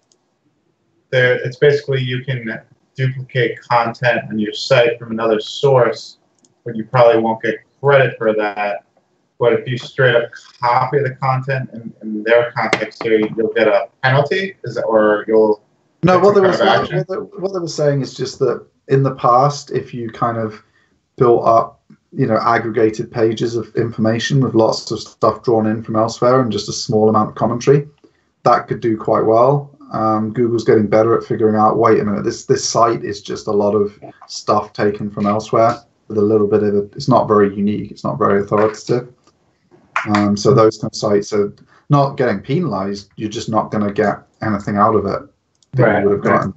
it's basically you can duplicate content on your site from another source, but you probably won't get credit for that. But if you straight up copy the content in their context here, you'll get a penalty, or you'll... No, what they were saying is just that in the past, if you kind of built up, aggregated pages of information with lots of stuff drawn in from elsewhere and just a small amount of commentary, that could do quite well. Google's getting better at figuring out, wait a minute, this site is just a lot of stuff taken from elsewhere with a little bit of it. It's not very unique. It's not very authoritative. So those kind of sites are not getting penalized. You're just not going to get anything out of it that you would have gotten.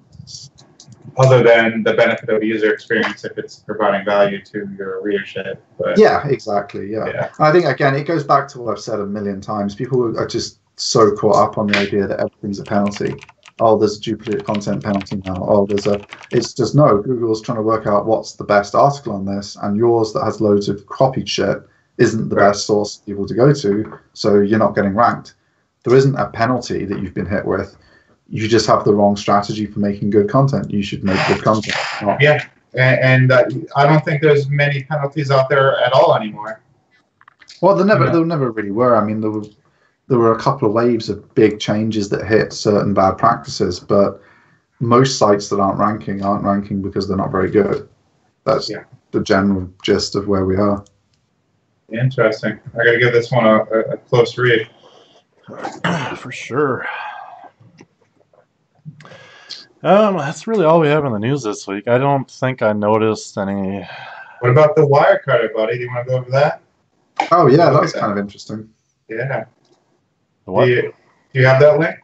Other than the benefit of user experience if it's providing value to your readership. But, yeah, exactly. Yeah. I think, again, it goes back to what I've said a million times. People are just so caught up on the idea that everything's a penalty. Oh, there's a duplicate content penalty now. Oh, it's just no. Google's trying to work out what's the best article on this, and yours that has loads of copied shit isn't the best source for people to go to, so you're not getting ranked. There isn't a penalty that you've been hit with. You just have the wrong strategy for making good content. You should make good content. Yeah, and I don't think there's many penalties out there at all anymore. Well, there never really were. I mean, there were a couple of waves of big changes that hit certain bad practices, but most sites that aren't ranking because they're not very good. That's the general gist of where we are. Interesting. I got to give this one a close read. For sure. That's really all we have in the news this week. I don't think I noticed any. What about the Wirecutter, buddy? Do you want to go over that? Oh yeah, that was kind of interesting. Yeah. What? Do you have that link?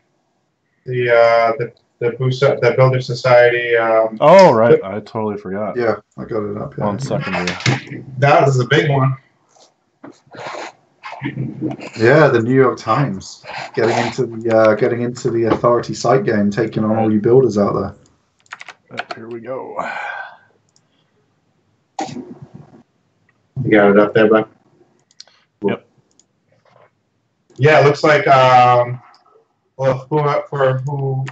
The Builder Society. Oh right, I totally forgot. Yeah, I got it up. Yeah. 1 second here. That was a big one. Yeah, the New York Times getting into the authority site game, taking on all you builders out there. Here we go. You got it up there, bud? Yep. Yeah, it looks like well, for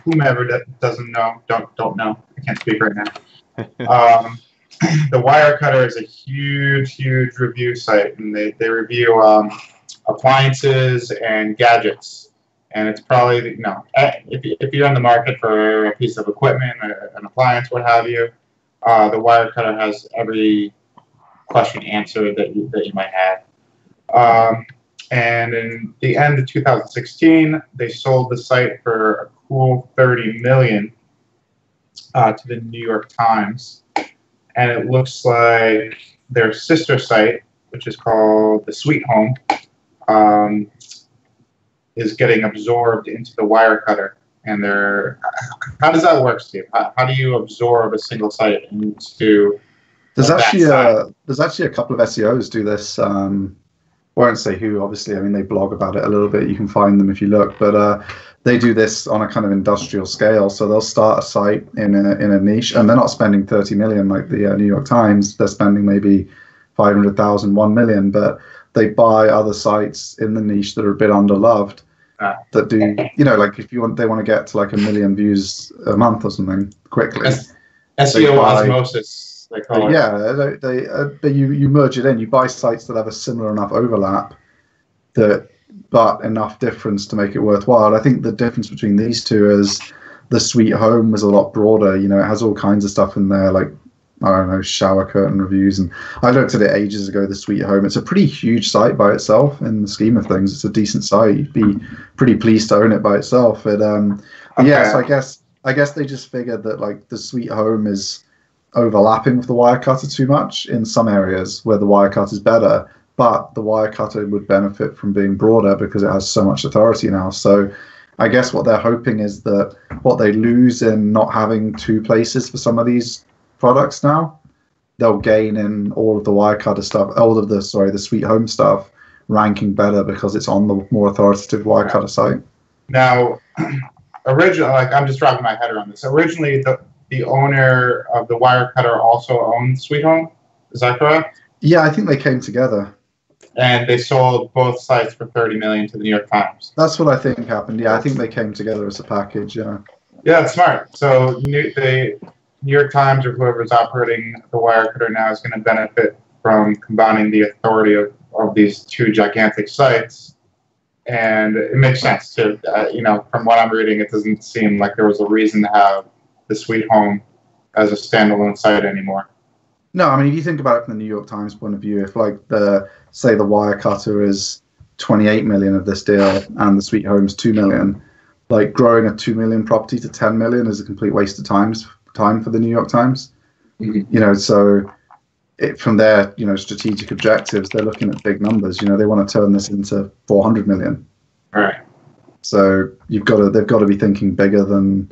whomever that doesn't know, don't know. I can't speak right now. The Wirecutter is a huge review site, and they review appliances and gadgets. And it's probably, if you're in the market for a piece of equipment, an appliance, what have you, the Wirecutter has every question answered that you might have. And in the end of 2016, they sold the site for a cool $30 million to the New York Times. And it looks like their sister site, which is called the Sweet Home, is getting absorbed into the Wirecutter. And how does that work, Steve? How do you absorb a single site into? There's actually a couple of SEOs do this. I won't say who, obviously. I mean, they blog about it a little bit. You can find them if you look. But they do this on a kind of industrial scale. So they'll start a site in a niche, and they're not spending 30 million like the New York Times. They're spending maybe 500,000, 1 million, but they buy other sites in the niche that are a bit underloved that do, like if they want to get to like 1 million views a month or something quickly. SEO osmosis, they call it. Yeah, you merge it in. You buy sites that have a similar enough overlap but enough difference to make it worthwhile. I think the difference between these two is the Sweet Home was a lot broader. It has all kinds of stuff in there, like, I don't know, shower curtain reviews. And I looked at it ages ago, the Sweet Home. It's a pretty huge site by itself in the scheme of things. It's a decent site. You'd be pretty pleased to own it by itself. Yes, I guess they just figured that like the Sweet Home is overlapping with the Wirecutter too much in some areas where the Wirecutter is better. But the Wirecutter would benefit from being broader because it has so much authority now. So I guess what they're hoping is that what they lose in not having two places for some of these products now, they'll gain in all of the Wirecutter stuff, the Sweet Home stuff, ranking better because it's on the more authoritative Wirecutter site. Now, originally, I'm just wrapping my head around this. Originally, the owner of the Wirecutter also owned Sweet Home. Is that correct? Yeah, I think they came together. And they sold both sites for 30 million to the New York Times. That's what I think happened. Yeah, I think they came together as a package. Yeah. Yeah, it's smart. So the New York Times or whoever's operating the Wirecutter now is going to benefit from combining the authority of these two gigantic sites, and it makes sense too. From what I'm reading, it doesn't seem like there was a reason to have the Sweet Home as a standalone site anymore. No, I mean, if you think about it from the New York Times point of view, if like the Wirecutter is 28 million of this deal and the Sweet Home's 2 million, like growing a 2 million property to 10 million is a complete waste of time for the New York Times. Mm-hmm. So from their strategic objectives, they're looking at big numbers. They want to turn this into 400 million. All right. So they've got to be thinking bigger than.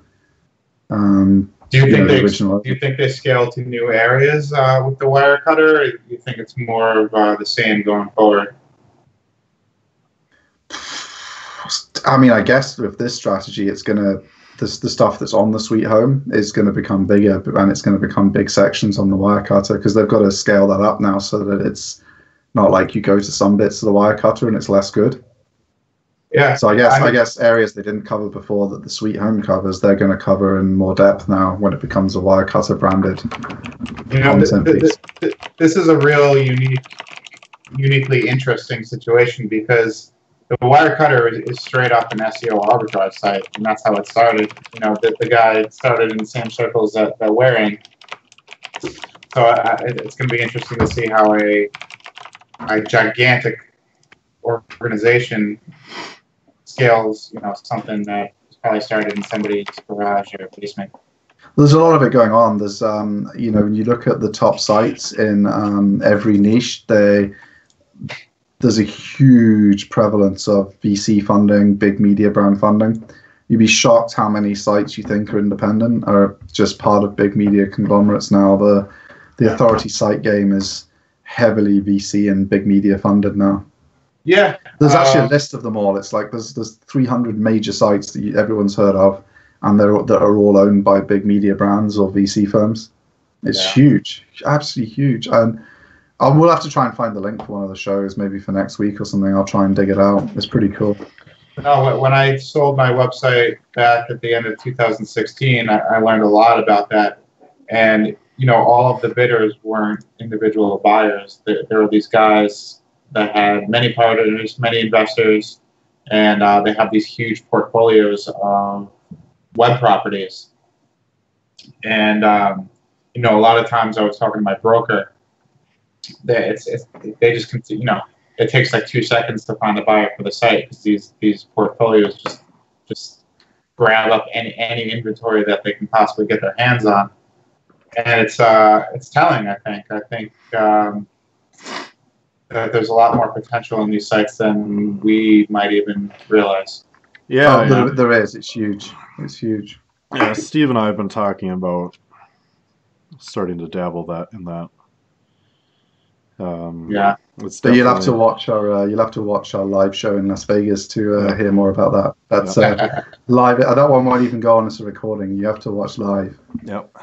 Do you think they scale to new areas with the Wirecutter, or do you think it's more of the same going forward? I mean, I guess with this strategy, it's the stuff that's on the Sweet Home is going to become bigger, and it's going to become big sections on the Wirecutter because they've got to scale that up now so that it's not like you go to some bits of the Wirecutter and it's less good. Yeah. So I guess areas they didn't cover before that the Sweet Home covers, they're going to cover in more depth now when it becomes a Wirecutter branded content piece. This is a real uniquely interesting situation because the Wirecutter is straight up an SEO arbitrage site, and that's how it started. The guy started in the same circles that we're in. So it's going to be interesting to see how a gigantic organization scales, something that was probably started in somebody's garage or basement. There's a lot of it going on. There's, when you look at the top sites in every niche, there's a huge prevalence of VC funding, big media brand funding. You'd be shocked how many sites you think are independent are just part of big media conglomerates now. The authority site game is heavily VC and big media funded now. Yeah, there's actually a list of them all. It's like there's 300 major sites that everyone's heard of, and that are all owned by big media brands or VC firms. It's huge, absolutely huge. And we'll have to try and find the link for one of the shows, maybe for next week or something. I'll try and dig it out. It's pretty cool. No, when I sold my website back at the end of 2016, I learned a lot about that. And all of the bidders weren't individual buyers. There were these guys that had many partners, many investors, and they have these huge portfolios of web properties. And a lot of times I was talking to my broker. They just it takes like 2 seconds to find the buyer for the site because these portfolios just grab up any inventory that they can possibly get their hands on, and it's telling. I think. There's a lot more potential in these sites than we might even realize. Yeah, there is. It's huge. It's huge. Yeah, Steve and I have been talking about starting to dabble in that. Yeah. So you'll have to watch our live show in Las Vegas to hear more about that. That's live. That one won't even go on as a recording. You have to watch live. Yep.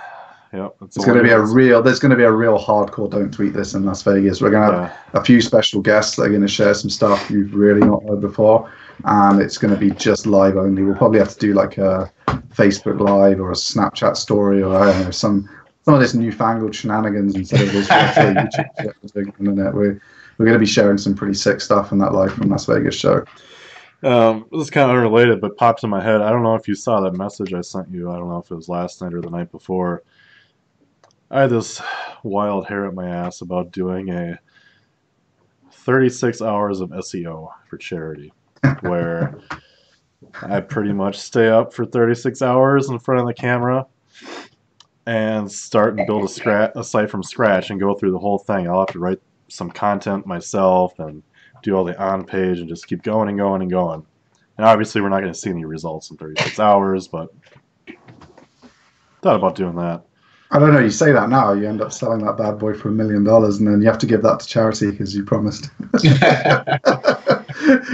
It's going to be there's going to be a real hardcore Don't Tweet This in Las Vegas. We're going to have a few special guests that are going to share some stuff you've really not heard before, and it's going to be just live only. We'll probably have to do like a Facebook Live or a Snapchat story, or I don't know, some of this newfangled shenanigans instead of this YouTube shit. We're going to be sharing some pretty sick stuff in that live from Las Vegas show. This is kind of unrelated, but popped in my head. I don't know if you saw that message I sent you. I don't know if it was last night or the night before. I had this wild hair at my ass about doing a 36 hours of SEO for charity, where I pretty much stay up for 36 hours in front of the camera and start and build a site from scratch and go through the whole thing. I'll have to write some content myself and do all the on-page and just keep going and going and going. And obviously we're not going to see any results in 36 hours, but thought about doing that. I don't know, you say that now, you end up selling that bad boy for $1 million, and then you have to give that to charity because you promised. You'd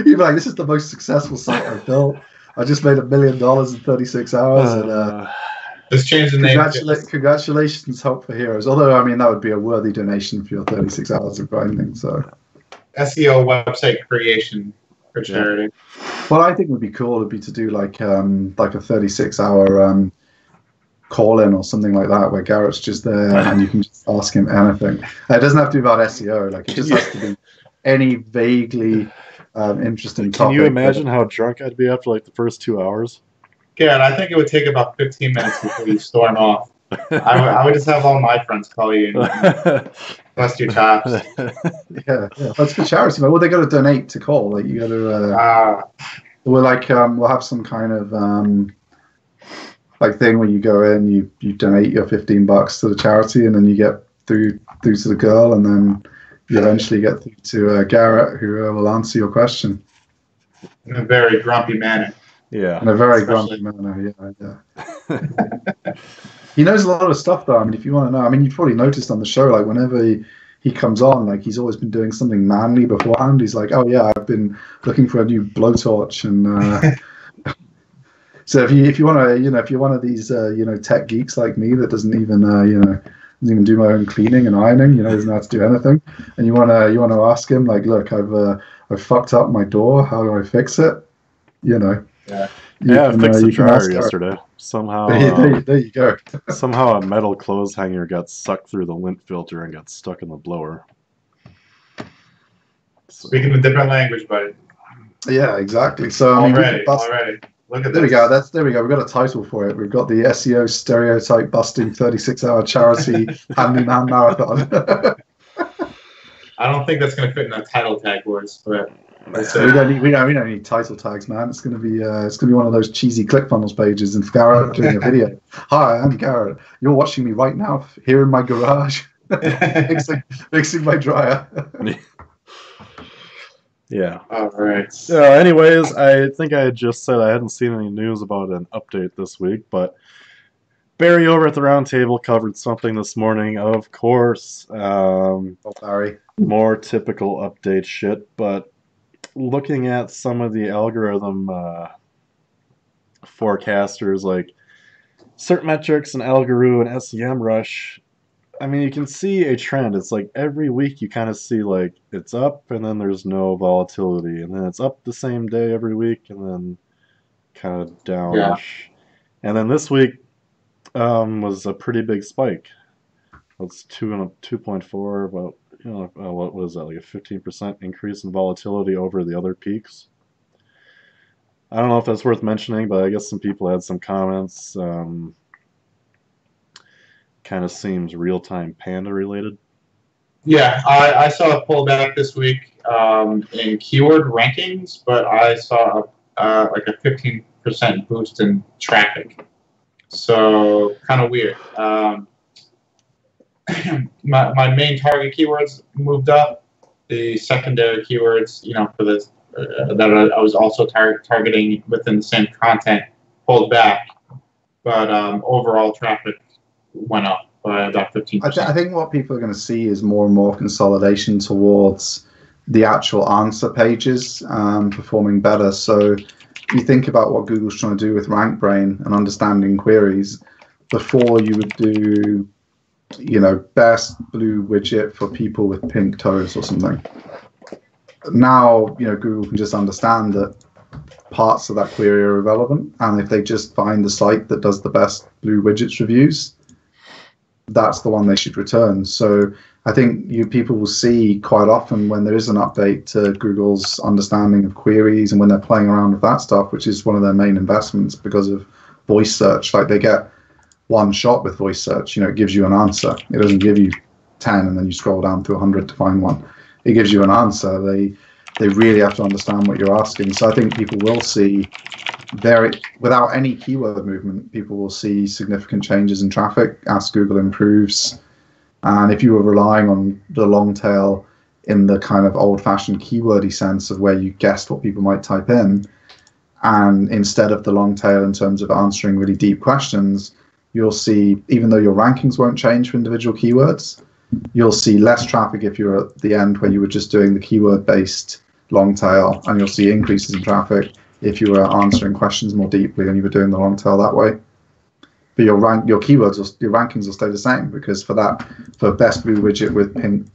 be like, this is the most successful site I've built. I just made $1 million in 36 hours. And just change the name. Congratulations, Hope for Heroes. Although, I mean, that would be a worthy donation for your 36 hours of grinding. So, SEO website creation for charity. What I think would be cool would be to do like a 36-hour call-in or something like that, where Garrett's just there and you can just ask him anything. It doesn't have to be about SEO. Like, it just has to be any vaguely interesting topic. Can you imagine how drunk I'd be after like the first 2 hours? Yeah, I think it would take about 15 minutes before you storm off. I would just have all my friends call you and bust your chops. Yeah, that's for charity. Well, they got to donate to call. Like, you got to. We'll have some kind of like thing where you go in, you donate your $15 to the charity, and then you get through to the girl, and then you eventually get through to Garrett, who will answer your question in a very grumpy manner. Yeah, in a very grumpy manner. Yeah. He knows a lot of stuff, though. I mean, if you want to know, I mean, you've probably noticed on the show, like whenever he comes on, like he's always been doing something manly beforehand. He's like, "Oh yeah, I've been looking for a new blowtorch," and so if you want to, if you're one of these tech geeks like me that doesn't even doesn't even do my own cleaning and ironing, doesn't know how to do anything, and you want to ask him like, "Look, I've fucked up my door. How do I fix it?" Yeah. I fixed the dryer yesterday. Somehow, there you go. Somehow a metal clothes hanger got sucked through the lint filter and got stuck in the blower. Speaking a different language, buddy. Yeah, exactly. So already. Look at there we go. There we go. We've got a title for it. We've got the SEO stereotype busting 36-hour charity handyman marathon. I don't think that's going to fit in the title tag words, but we don't need title tags, man. It's going to be one of those cheesy ClickFunnels pages, and Garrett doing a video. Hi, I'm Garrett. You're watching me right now here in my garage, fixing my dryer. Yeah. All right. Anyways, I think I had just said I hadn't seen any news about an update this week, but Barry over at the Roundtable covered something this morning. Of course, Barry. More typical update shit, but looking at some of the algorithm forecasters like Certmetrics and Algoroo and SEMrush, I mean, you can see a trend. It's like every week you kind of see like it's up and then there's no volatility, and then it's up the same day every week and then kind of downish. Yeah. And then this week was a pretty big spike. It's 2.4, about what was that, like a 15% increase in volatility over the other peaks. I don't know if that's worth mentioning, but I guess some people had some comments. Kind of seems real-time Panda related. Yeah, I saw a pullback this week in keyword rankings, but I saw like a 15% boost in traffic. So kind of weird. My main target keywords moved up. The secondary keywords, for this that I was also targeting within the same content, pulled back. But overall traffic went up by about 15%. I think what people are going to see is more and more consolidation towards the actual answer pages performing better. So you think about what Google's trying to do with RankBrain and understanding queries. Before, you would do, best blue widget for people with pink toes or something. Now, Google can just understand that parts of that query are irrelevant, and if they just find the site that does the best blue widgets reviews, that's the one they should return. So I think people will see quite often when there is an update to Google's understanding of queries and when they're playing around with that stuff, which is one of their main investments because of voice search. Like, they get one shot with voice search. It gives you an answer. It doesn't give you 10 and then you scroll down to 100 to find one. It gives you an answer. They really have to understand what you're asking. So I think people will see without any keyword movement, people will see significant changes in traffic as Google improves. And if you were relying on the long tail in the kind of old-fashioned keywordy sense of where you guessed what people might type in, and instead of the long tail in terms of answering really deep questions, you'll see, even though your rankings won't change for individual keywords, you'll see less traffic if you're at the end where you were just doing the keyword-based long tail, and you'll see increases in traffic if you were answering questions more deeply and you were doing the long tail that way. But your rankings will stay the same, because for best blue widget with pink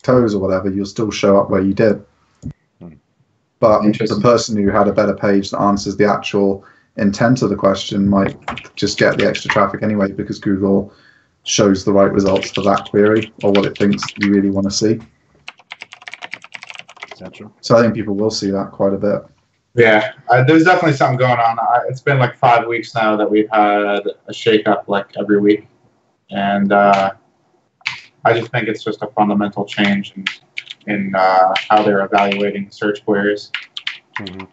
toes or whatever, you'll still show up where you did. But the person who had a better page that answers the actual intent of the question might just get the extra traffic anyway, because Google shows the right results for that query or what it thinks you really want to see. So I think people will see that quite a bit. Yeah, there's definitely something going on. It's been like 5 weeks now that we've had a shake-up like every week. And I just think it's just a fundamental change in how they're evaluating search queries. Mm-hmm.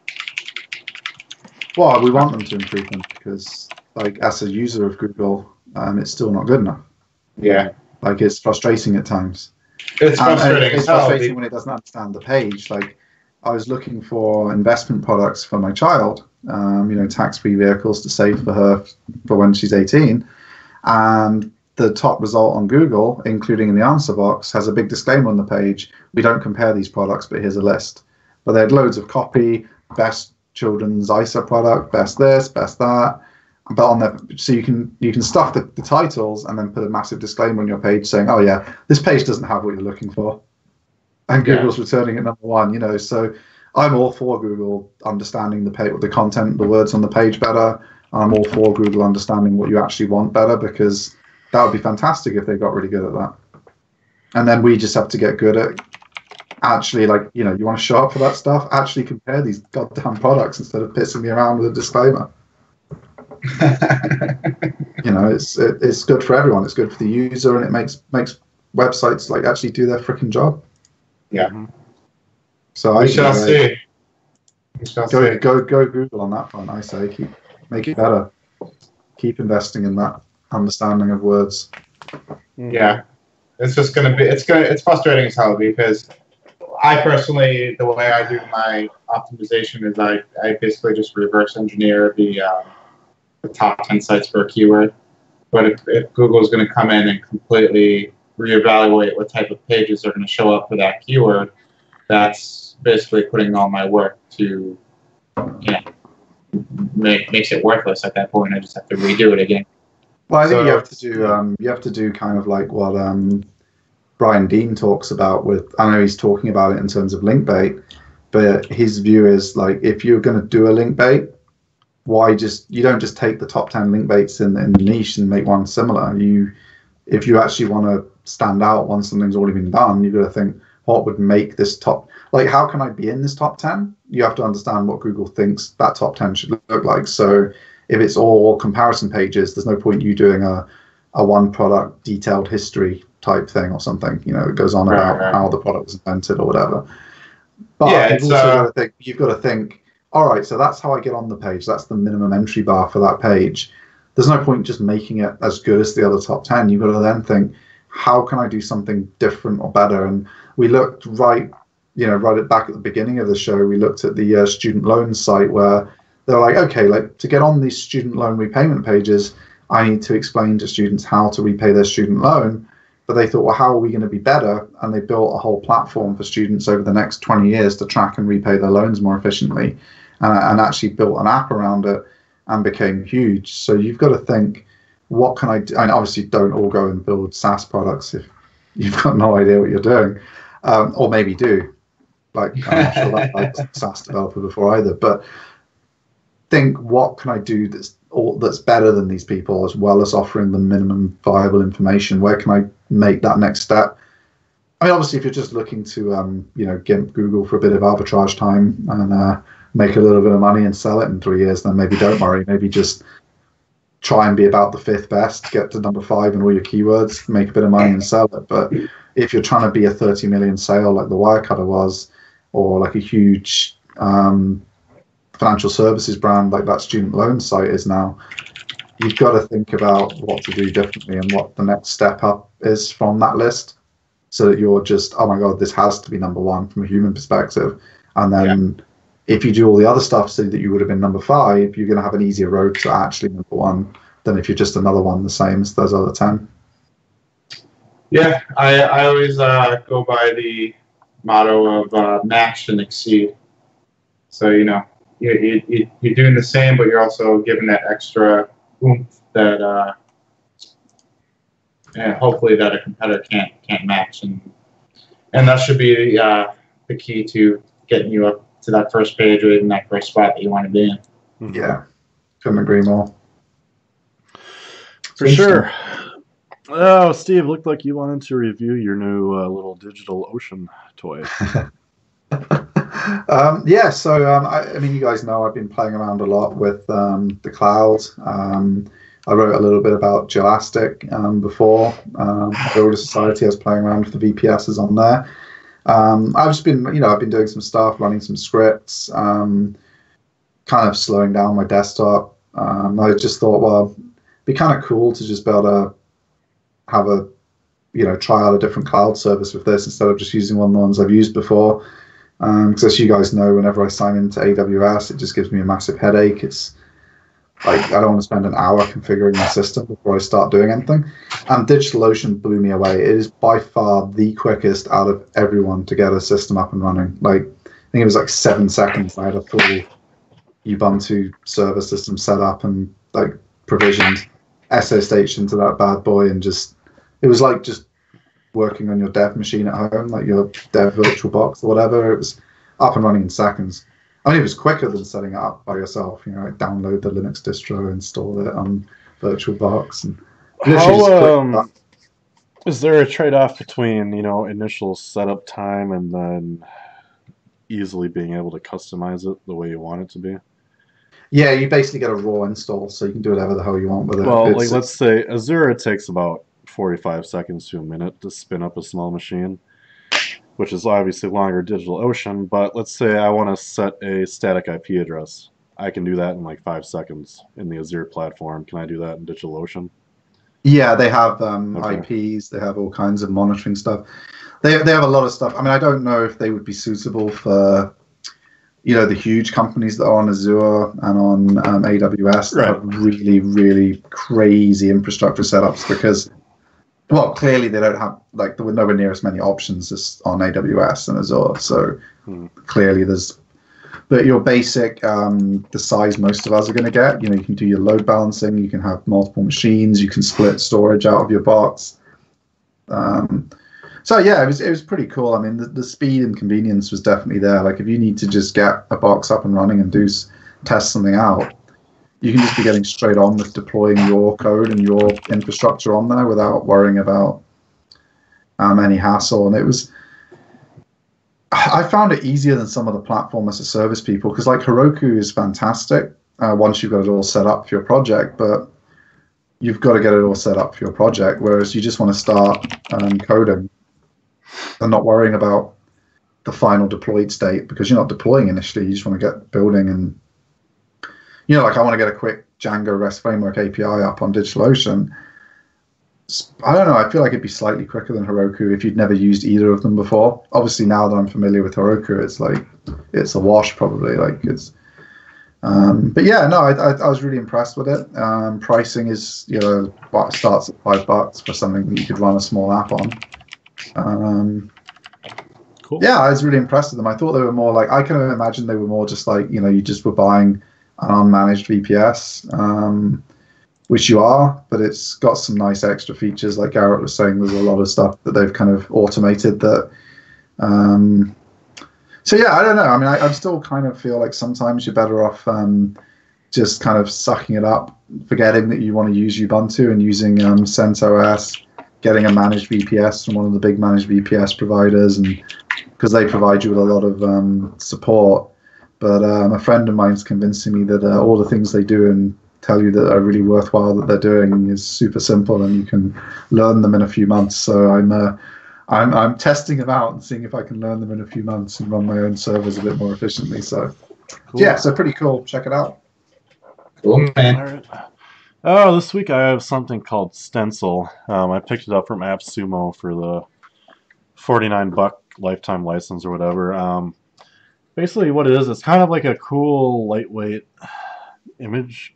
Well, we want them to improve them because, like, as a user of Google, it's still not good enough. Yeah. Like, it's frustrating at times. It's frustrating. It's frustrating when it doesn't understand the page. Like, I was looking for investment products for my child, tax-free vehicles to save for her for when she's 18. And the top result on Google, including in the answer box, has a big disclaimer on the page. We don't compare these products, but here's a list. But they had loads of copy, best children's ISA product, best this, best that. But on the, so you can stuff the titles and then put a massive disclaimer on your page saying, oh yeah, this page doesn't have what you're looking for. And Google's returning at #1, So I'm all for Google understanding the content, the words on the page better. I'm all for Google understanding what you actually want better, because that would be fantastic if they got really good at that. And then we just have to get good at actually, you want to show up for that stuff, actually compare these goddamn products instead of pissing me around with a disclaimer. It's good for everyone. It's good for the user, and it makes websites actually do their freaking job. Yeah. So we shall see. Go Google on that front. I say make it better. Keep investing in that understanding of words. Yeah, it's just it's frustrating as hell, because I personally, the way I do my optimization is I basically just reverse engineer the top 10 sites for a keyword. But if Google is going to come in and completely reevaluate what type of pages are going to show up for that keyword, that's basically putting all my work to, makes it worthless at that point. I just have to redo it again. Well, I think you have to do kind of like what Brian Dean talks about with, I know he's talking about it in terms of link bait, but his view is if you're going to do a link bait, you don't just take the top 10 link baits in the niche and make one similar. If you actually want to stand out once something's already been done, you've got to think, what would make this top, how can I be in this top 10? You have to understand what Google thinks that top 10 should look like. So if it's all comparison pages, there's no point you doing a one product detailed history type thing or something, it goes on about how the product was invented or whatever. But you've got to think, all right, so that's how I get on the page. That's the minimum entry bar for that page. There's no point just making it as good as the other top 10. You've got to then think, how can I do something different or better? And we looked right back at the beginning of the show, we looked at the student loan site where they're like, okay, to get on these student loan repayment pages, I need to explain to students how to repay their student loan. But they thought, well, how are we going to be better? And they built a whole platform for students over the next 20 years to track and repay their loans more efficiently, and actually built an app around it and became huge. So you've got to think, what can I do? And obviously don't all go and build SaaS products if you've got no idea what you're doing, or maybe do. Like, I'm not sure that I was a SaaS developer before either, but think, what can I do that's better than these people, as well as offering them minimum viable information? Where can I make that next step? I mean, obviously, if you're just looking to, gimp Google for a bit of arbitrage time and make a little bit of money and sell it in 3 years, then maybe don't worry. Maybe just try and be about the 5th best, get to number 5 in all your keywords, make a bit of money and sell it. But if you're trying to be a 30 million sale like the Wirecutter was, or like a huge financial services brand like that student loan site is now, you've got to think about what to do differently and what the next step up is from that list, so that you're just, oh my God, this has to be number 1 from a human perspective. And then if you do all the other stuff so that you would have been number 5, you're going to have an easier road to actually number 1 than if you're just another one the same as those other 10. Yeah, I always go by the motto of match and exceed. So, you're doing the same, but you're also giving that extra oomph that hopefully that a competitor can't match, and that should be the key to getting you up to that first page or even that first spot that you want to be in. Yeah, couldn't agree more. For sure. Oh, Steve, looked like you wanted to review your new little DigitalOcean toy. I mean, you guys know I've been playing around a lot with the cloud. I wrote a little bit about Gelastic before. Builder Society, I was playing around with the VPSs on there. I've just been, I've been doing some stuff, running some scripts, kind of slowing down my desktop. I just thought, well, it'd be kind of cool to just be able to have try out a different cloud service with this instead of just using one of the ones I've used before. Because as you guys know, whenever I sign into AWS, it just gives me a massive headache. It's like, I don't want to spend an hour configuring my system before I start doing anything. And DigitalOcean blew me away. It is by far the quickest out of everyone to get a system up and running. Like, I think it was like 7 seconds. I had a full Ubuntu server system set up and like provisioned SSH into that bad boy, and it was like just working on your dev machine at home, like your dev VirtualBox or whatever. It was up and running in seconds. I mean, it was quicker than setting it up by yourself. Download the Linux distro, install it on VirtualBox, and how is there a trade-off between initial setup time and then easily being able to customize it the way you want it to be? Yeah, you basically get a raw install, so you can do whatever the hell you want with it. Well, let's say Azure, it takes about 45 seconds to a minute to spin up a small machine, which is obviously longer DigitalOcean, but let's say I want to set a static IP address. I can do that in like 5 seconds in the Azure platform. Can I do that in DigitalOcean? Yeah, they have IPs, they have all kinds of monitoring stuff. They have a lot of stuff. I mean, I don't know if they would be suitable for the huge companies that are on Azure and on AWS that have really, really crazy infrastructure setups, because, well, clearly they don't have, like, there were nowhere near as many options as on AWS and Azure. So clearly but your basic, the size most of us are going to get, you can do your load balancing, you can have multiple machines, you can split storage out of your box. So yeah, it was pretty cool. I mean, the speed and convenience was definitely there. Like, if you need to just get a box up and running and test something out, you can just be getting straight on with deploying your code and your infrastructure on there without worrying about any hassle. And I found it easier than some of the platform as a service people, because like Heroku is fantastic once you've got it all set up for your project, but you've got to get it all set up for your project, whereas you just want to start coding and not worrying about the final deployed state, because you're not deploying initially. You just want to get building, and like, I want to get a quick Django REST framework API up on DigitalOcean. I don't know, I feel like it'd be slightly quicker than Heroku if you'd never used either of them before. Obviously, now that I'm familiar with Heroku, it's like, it's a wash probably. Like, it's But yeah, no, I was really impressed with it. Pricing is, what starts at $5 for something that you could run a small app on. Cool. Yeah, I was really impressed with them. I thought they were more like, I kind of imagined they were more just like, you just were buying an unmanaged VPS, which you are, but it's got some nice extra features. Like Garrett was saying, there's a lot of stuff that they've kind of automated that. So yeah, I don't know. I mean, I still kind of feel like sometimes you're better off just kind of sucking it up, forgetting that you want to use Ubuntu and using CentOS, getting a managed VPS from one of the big managed VPS providers, and because they provide you with a lot of support. But a friend of mine's convincing me that all the things they do and tell you that are really worthwhile that they're doing is super simple, and you can learn them in a few months. So I'm testing them out and seeing if I can learn them in a few months and run my own servers a bit more efficiently. So, cool. Yeah, so pretty cool. Check it out. Cool, man. All right. Oh, this week I have something called Stencil. I picked it up from AppSumo for the $49 lifetime license or whatever. Basically, what it is, it's kind of like a cool, lightweight image.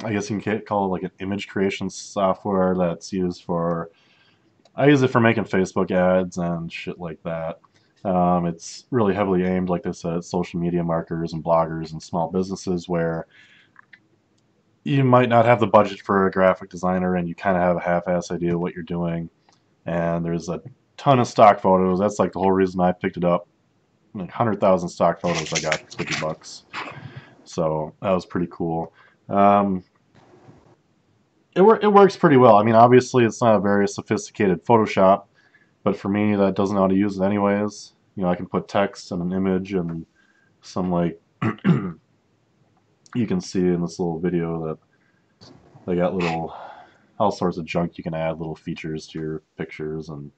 I guess you can call it like an image creation software that's used for. I use it for making Facebook ads and shit like that. It's really heavily aimed, like I said, at social media marketers and bloggers and small businesses where you might not have the budget for a graphic designer and you kind of have a half-ass idea of what you're doing. And there's a ton of stock photos. That's like the whole reason I picked it up. Like 100,000 stock photos I got for $50. So that was pretty cool. It works pretty well. I mean, obviously, it's not a very sophisticated Photoshop, but for me, that doesn't know how to use it anyways. I can put text and an image and some, like, you can see in this little video that they got all sorts of junk you can add, little features to your pictures, and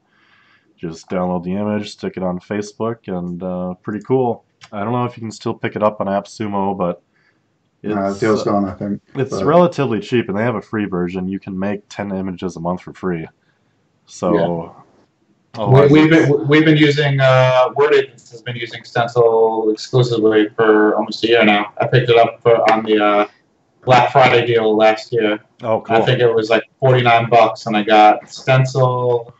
just download the image, stick it on Facebook, and pretty cool. I don't know if you can still pick it up on AppSumo, but the deal's gone, I think. It's relatively cheap, and they have a free version. You can make 10 images a month for free. So, yeah. We've been using Word Agents has been using Stencil exclusively for almost a year now. I picked it up on the Black Friday deal last year. Oh, cool! I think it was like $49, and I got Stencil,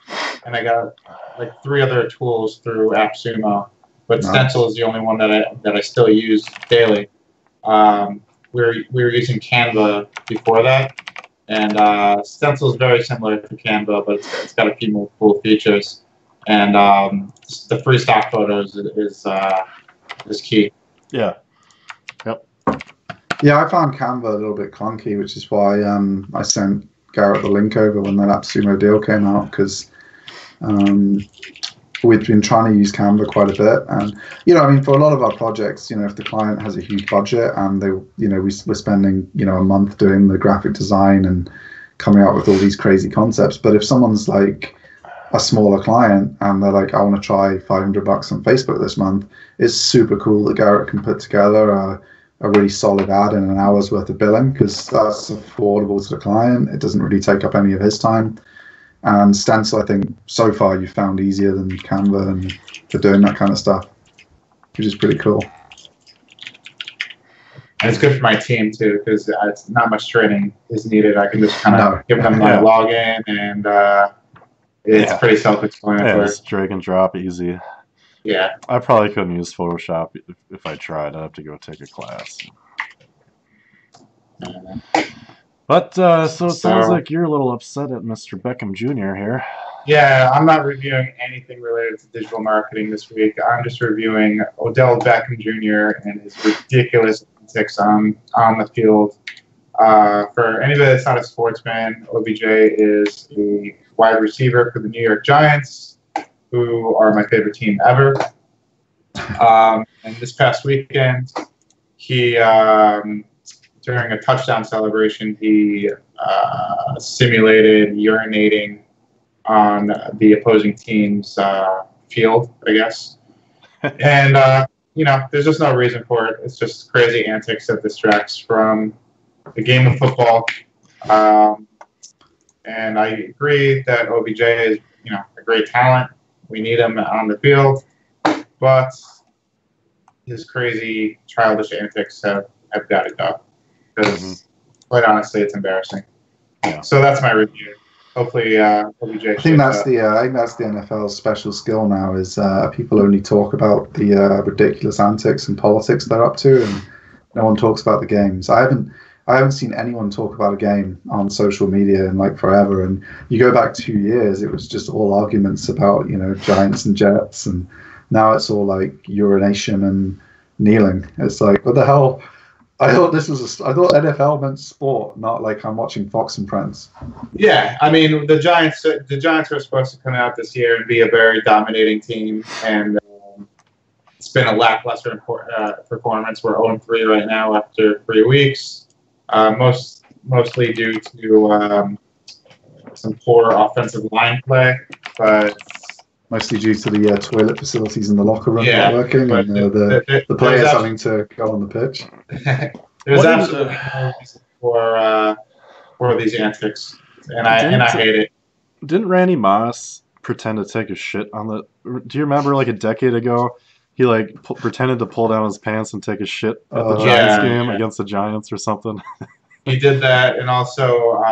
and I got like 3 other tools through AppSumo. But nice. Stencil is the only one that I still use daily. We were using Canva before that, and Stencil is very similar to Canva, but it's got a few more cool features. And the free stock photos is key. Yeah. Yep. Yeah, I found Canva a little bit clunky, which is why I sent Garrett the link over when that AppSumo deal came out, because we've been trying to use Canva quite a bit, and I mean, for a lot of our projects, if the client has a huge budget and we're spending a month doing the graphic design and coming up with all these crazy concepts. But if someone's like a smaller client and they're like, I want to try $500 on Facebook this month, it's super cool that Garrett can put together a really solid ad in an hour's worth of billing, because that's affordable to the client. It doesn't really take up any of his time. And Stencil, I think, so far you've found easier than Canva and for doing that kind of stuff, which is pretty cool. And it's good for my team, too, because it's not much training is needed. I can just kind of give them my login, and it's pretty self-explanatory. Yeah, just drag and drop, easy. Yeah. I probably couldn't use Photoshop if I tried. I'd have to go take a class. But, so it sounds like you're a little upset at Mr. Beckham Jr. here. Yeah, I'm not reviewing anything related to digital marketing this week. I'm just reviewing Odell Beckham Jr. and his ridiculous antics on the field. For anybody that's not a sports fan, OBJ is a wide receiver for the New York Giants, who are my favorite team ever. And this past weekend, he... during a touchdown celebration, he simulated urinating on the opposing team's field, I guess. And, there's just no reason for it. It's just crazy antics that distracts from the game of football. And I agree that OBJ is, a great talent. We need him on the field. But his crazy, childish antics have have got to go. Because, quite honestly, it's embarrassing. Yeah. So that's my review. Hopefully, OBJ. I think that's the NFL's special skill now is people only talk about the ridiculous antics and politics they're up to, and no one talks about the games. I haven't seen anyone talk about a game on social media in like forever. And you go back 2 years, it was just all arguments about Giants and Jets, and now it's all like urination and kneeling. It's like, what the hell? I thought NFL meant sport, not like I'm watching Fox and Friends. Yeah, I mean the Giants were supposed to come out this year and be a very dominating team, and it's been a lackluster performance. We're 0-3 right now after 3 weeks, mostly due to some poor offensive line play, but mostly due to the toilet facilities in the locker room not working, and the players having to go on the pitch. There's absolutely no reason for these antics, and I hate it. Didn't Randy Moss pretend to take a shit on the? Do you remember like a decade ago? He like pretended to pull down his pants and take a shit at the Giants game against the Giants or something. He did that, and also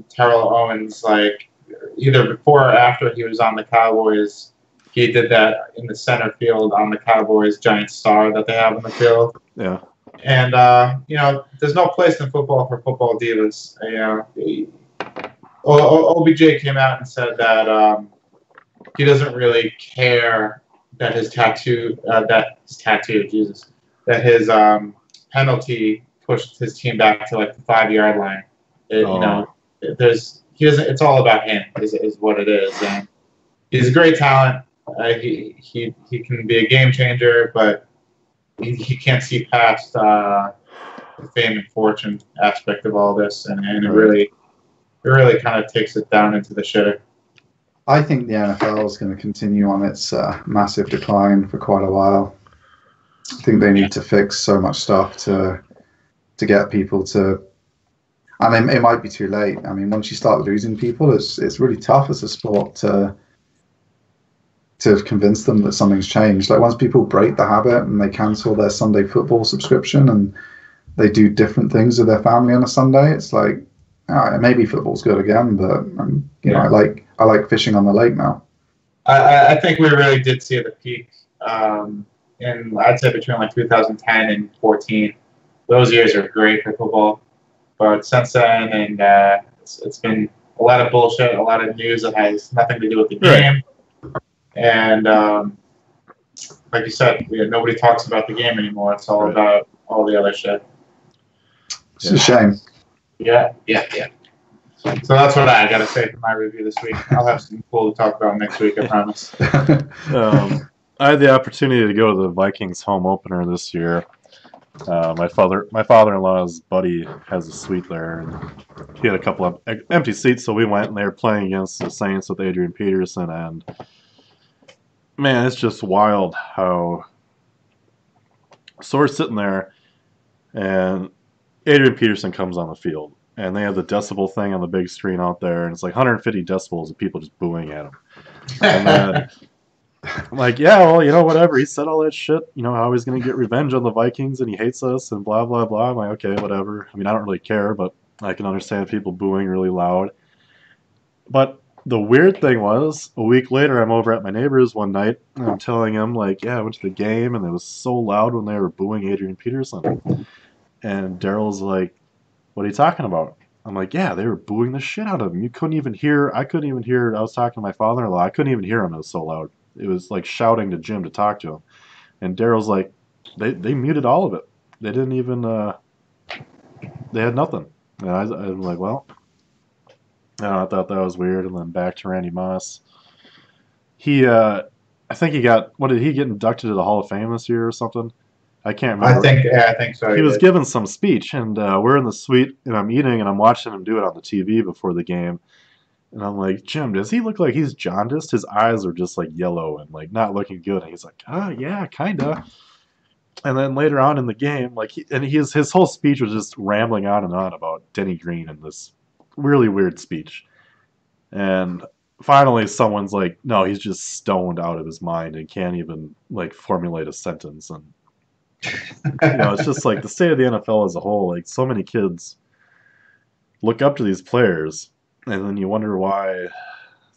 Terrell Owens, like either before or after he was on the Cowboys, he did that in the center field on the Cowboys giant star that they have in the field. Yeah. And there's no place in football for football divas. OBJ came out and said that he doesn't really care that his penalty pushed his team back to like the 5-yard line. It's all about him is what it is. And he's a great talent. He can be a game changer, but he can't see past the fame and fortune aspect of all this, and it really kind of takes it down into the shitter. I think the NFL is going to continue on its massive decline for quite a while. I think they need to fix so much stuff to get people to, and it might be too late. I mean, once you start losing people, it's really tough as a sport to convince them that something's changed. Like once people break the habit and they cancel their Sunday football subscription and they do different things with their family on a Sunday, it's like, maybe football's good again, but I like fishing on the lake now. I think we really did see the peak in, I'd say, between like 2010 and 14. Those years are great for football, but since then, and it's been a lot of bullshit, a lot of news that has nothing to do with the game. And like you said, nobody talks about the game anymore. It's all about all the other shit. It's a shame. Yeah. So that's what I got to say for my review this week. I'll have something cool to talk about next week, I promise. I had the opportunity to go to the Vikings home opener this year. My father-in-law's buddy has a suite there, and he had a couple of empty seats, so we went, and they were playing against the Saints with Adrian Peterson, and man, it's just wild how. So we're sitting there, and Adrian Peterson comes on the field, and they have the decibel thing on the big screen out there, and it's like 150 decibels of people just booing at him. And then I'm like, yeah, well, whatever. He said all that shit, how he's going to get revenge on the Vikings, and he hates us, and blah, blah, blah. I'm like, okay, whatever. I mean, I don't really care, but I can understand people booing really loud. But the weird thing was, a week later, I'm over at my neighbor's one night, and I'm telling him, like, yeah, I went to the game, and it was so loud when they were booing Adrian Peterson. And Daryl's like, what are you talking about? I'm like, yeah, they were booing the shit out of him. I couldn't even hear. I was talking to my father-in-law. I couldn't even hear him. It was so loud. It was like shouting to Jim to talk to him. And Daryl's like, they muted all of it. They didn't even, they had nothing. And I'm like, well, I thought that was weird. And then back to Randy Moss. I think what did he get inducted to the Hall of Fame this year or something? I can't remember. I think so. He was giving some speech, and we're in the suite, and I'm eating, and I'm watching him do it on the TV before the game. And I'm like, Jim, does he look like he's jaundiced? His eyes are just like yellow and like not looking good. And he's like, yeah, kinda. And then later on in the game, like, his whole speech was just rambling on and on about Denny Green and this really weird speech. And finally, someone's like, no, he's just stoned out of his mind and can't even like formulate a sentence. And It's just like the state of the NFL as a whole. Like so many kids look up to these players, and then you wonder why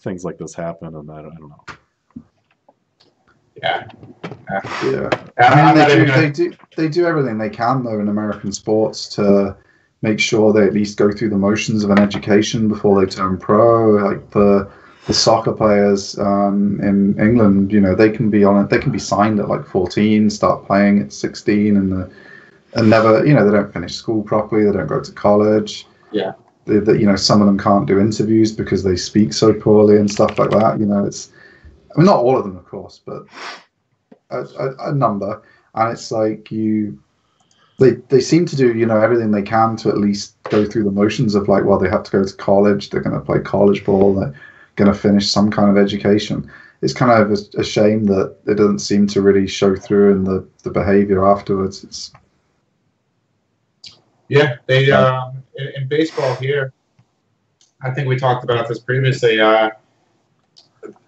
things like this happen. And I don't know. Yeah. Yeah. I'm not even They do everything they can though in American sports to make sure they at least go through the motions of an education before they turn pro. Like the soccer players in England, they can be on it. They can be signed at like 14, start playing at 16, and never, they don't finish school properly. They don't go to college. Yeah. Some of them can't do interviews because they speak so poorly and stuff like that. Not all of them, of course, but a number. And it's like they seem to do, everything they can to at least go through the motions of like, well, they have to go to college. They're going to play college ball. They're going to finish some kind of education. It's kind of a shame that it doesn't seem to really show through in the behavior afterwards. Yeah, they in baseball here, I think we talked about this previously.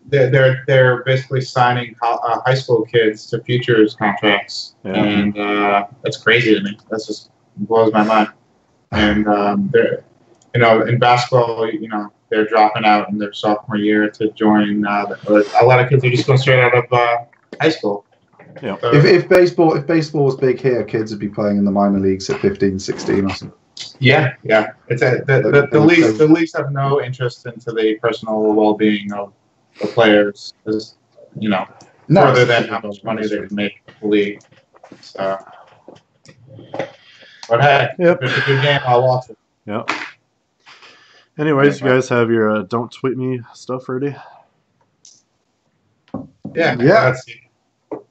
They're basically signing high school kids to futures contracts, and that's crazy to me. That just blows my mind. And they're, in basketball, they're dropping out in their sophomore year to join. A lot of kids are just going straight out of high school. Yeah. So, if baseball was big here, kids would be playing in the minor leagues at 15, 16 or something. yeah. It's the leagues have no interest into the personal well-being of the players, further than how much money they can make the league. So, but hey, if it's a good game, I'll watch it. Yep. Anyways, you guys have your don't tweet me stuff ready? Yeah. Let's see.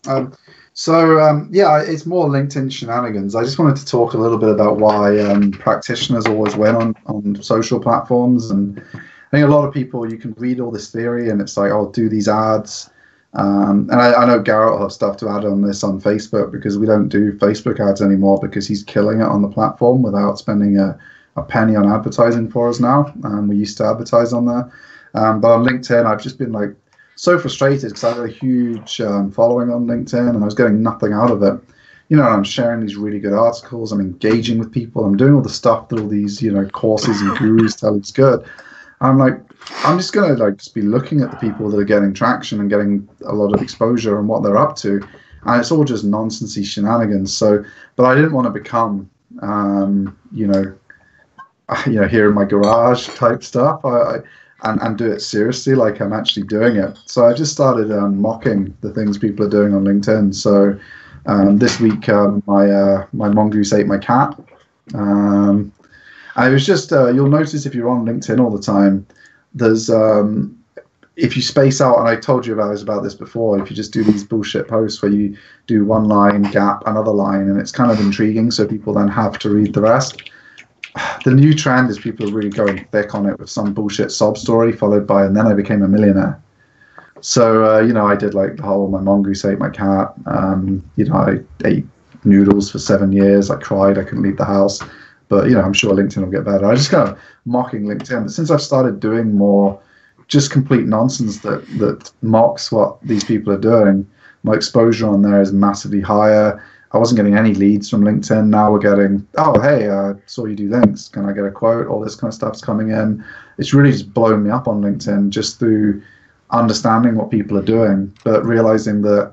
It's more LinkedIn shenanigans. I just wanted to talk a little bit about why practitioners always win on social platforms. And I think a lot of people, you can read all this theory and it's like, oh, do these ads. And I know Garrett will have stuff to add on this on Facebook because we don't do Facebook ads anymore because he's killing it on the platform without spending a penny on advertising for us now. We used to advertise on there. But on LinkedIn, I've just been like so frustrated because I have a huge following on LinkedIn and I was getting nothing out of it. I'm sharing these really good articles. I'm engaging with people. I'm doing all the stuff that all these, courses and gurus tell is good. I'm like, I'm just going to just be looking at the people that are getting traction and getting a lot of exposure and what they're up to. And it's all just nonsensy shenanigans. But I didn't want to become, here in my garage type stuff and do it seriously like I'm actually doing it. So I just started mocking the things people are doing on LinkedIn. So this week, my mongoose ate my cat. And it was just, you'll notice if you're on LinkedIn all the time, there's, if you space out, and I told you about this before, if you just do these bullshit posts where you do one line, gap, another line, and it's kind of intriguing, so people then have to read the rest. The new trend is people are really going thick on it with some bullshit sob story followed by, and then I became a millionaire. So, I did like the whole, my mongoose ate my cat. I ate noodles for 7 years. I cried. I couldn't leave the house. But, I'm sure LinkedIn will get better. I just kind of mocking LinkedIn. But since I've started doing more just complete nonsense that mocks what these people are doing, my exposure on there is massively higher. I wasn't getting any leads from LinkedIn. Now we're getting, oh, hey, I saw you do links. Can I get a quote? All this kind of stuff's coming in. It's really just blown me up on LinkedIn just through understanding what people are doing, but realizing that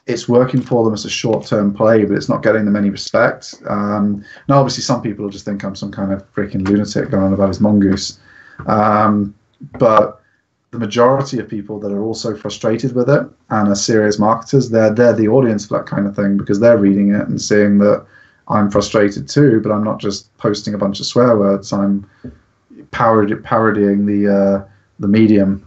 it's working for them as a short-term play, but it's not getting them any respect. Now, obviously, some people will just think I'm some kind of freaking lunatic going on about his mongoose. But the majority of people that are also frustrated with it and are serious marketers, they're the audience for that kind of thing because they're reading it and seeing that I'm frustrated too, but I'm not just posting a bunch of swear words. I'm parodying the medium.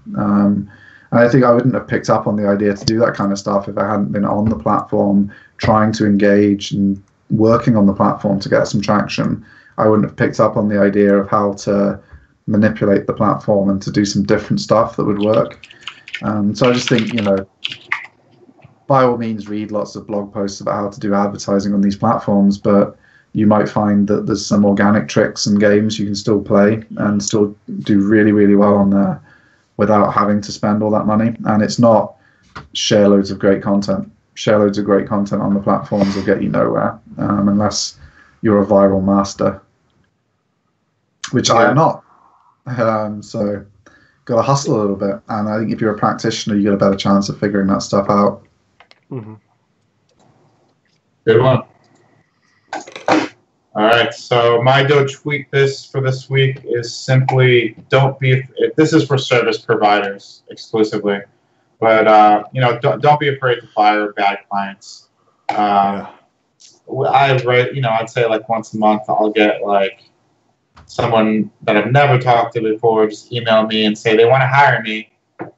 And I think I wouldn't have picked up on the idea to do that kind of stuff if I hadn't been on the platform, trying to engage and working on the platform to get some traction. I wouldn't have picked up on the idea of how to manipulate the platform and to do some different stuff that would work. So I just think, by all means, read lots of blog posts about how to do advertising on these platforms, but you might find that there's some organic tricks and games you can still play and still do really, really well on there without having to spend all that money. And it's not share loads of great content. share loads of great content on the platforms will get you nowhere, unless you're a viral master, which I am not. So got to hustle a little bit, and I think if you're a practitioner, you get a better chance of figuring that stuff out. Mm-hmm. Good one. All right, so my tweak this for this week is simply don't be. This is for service providers exclusively, but don't be afraid to fire bad clients. I'd say like once a month I'll get like someone that I've never talked to before just email me and say they want to hire me,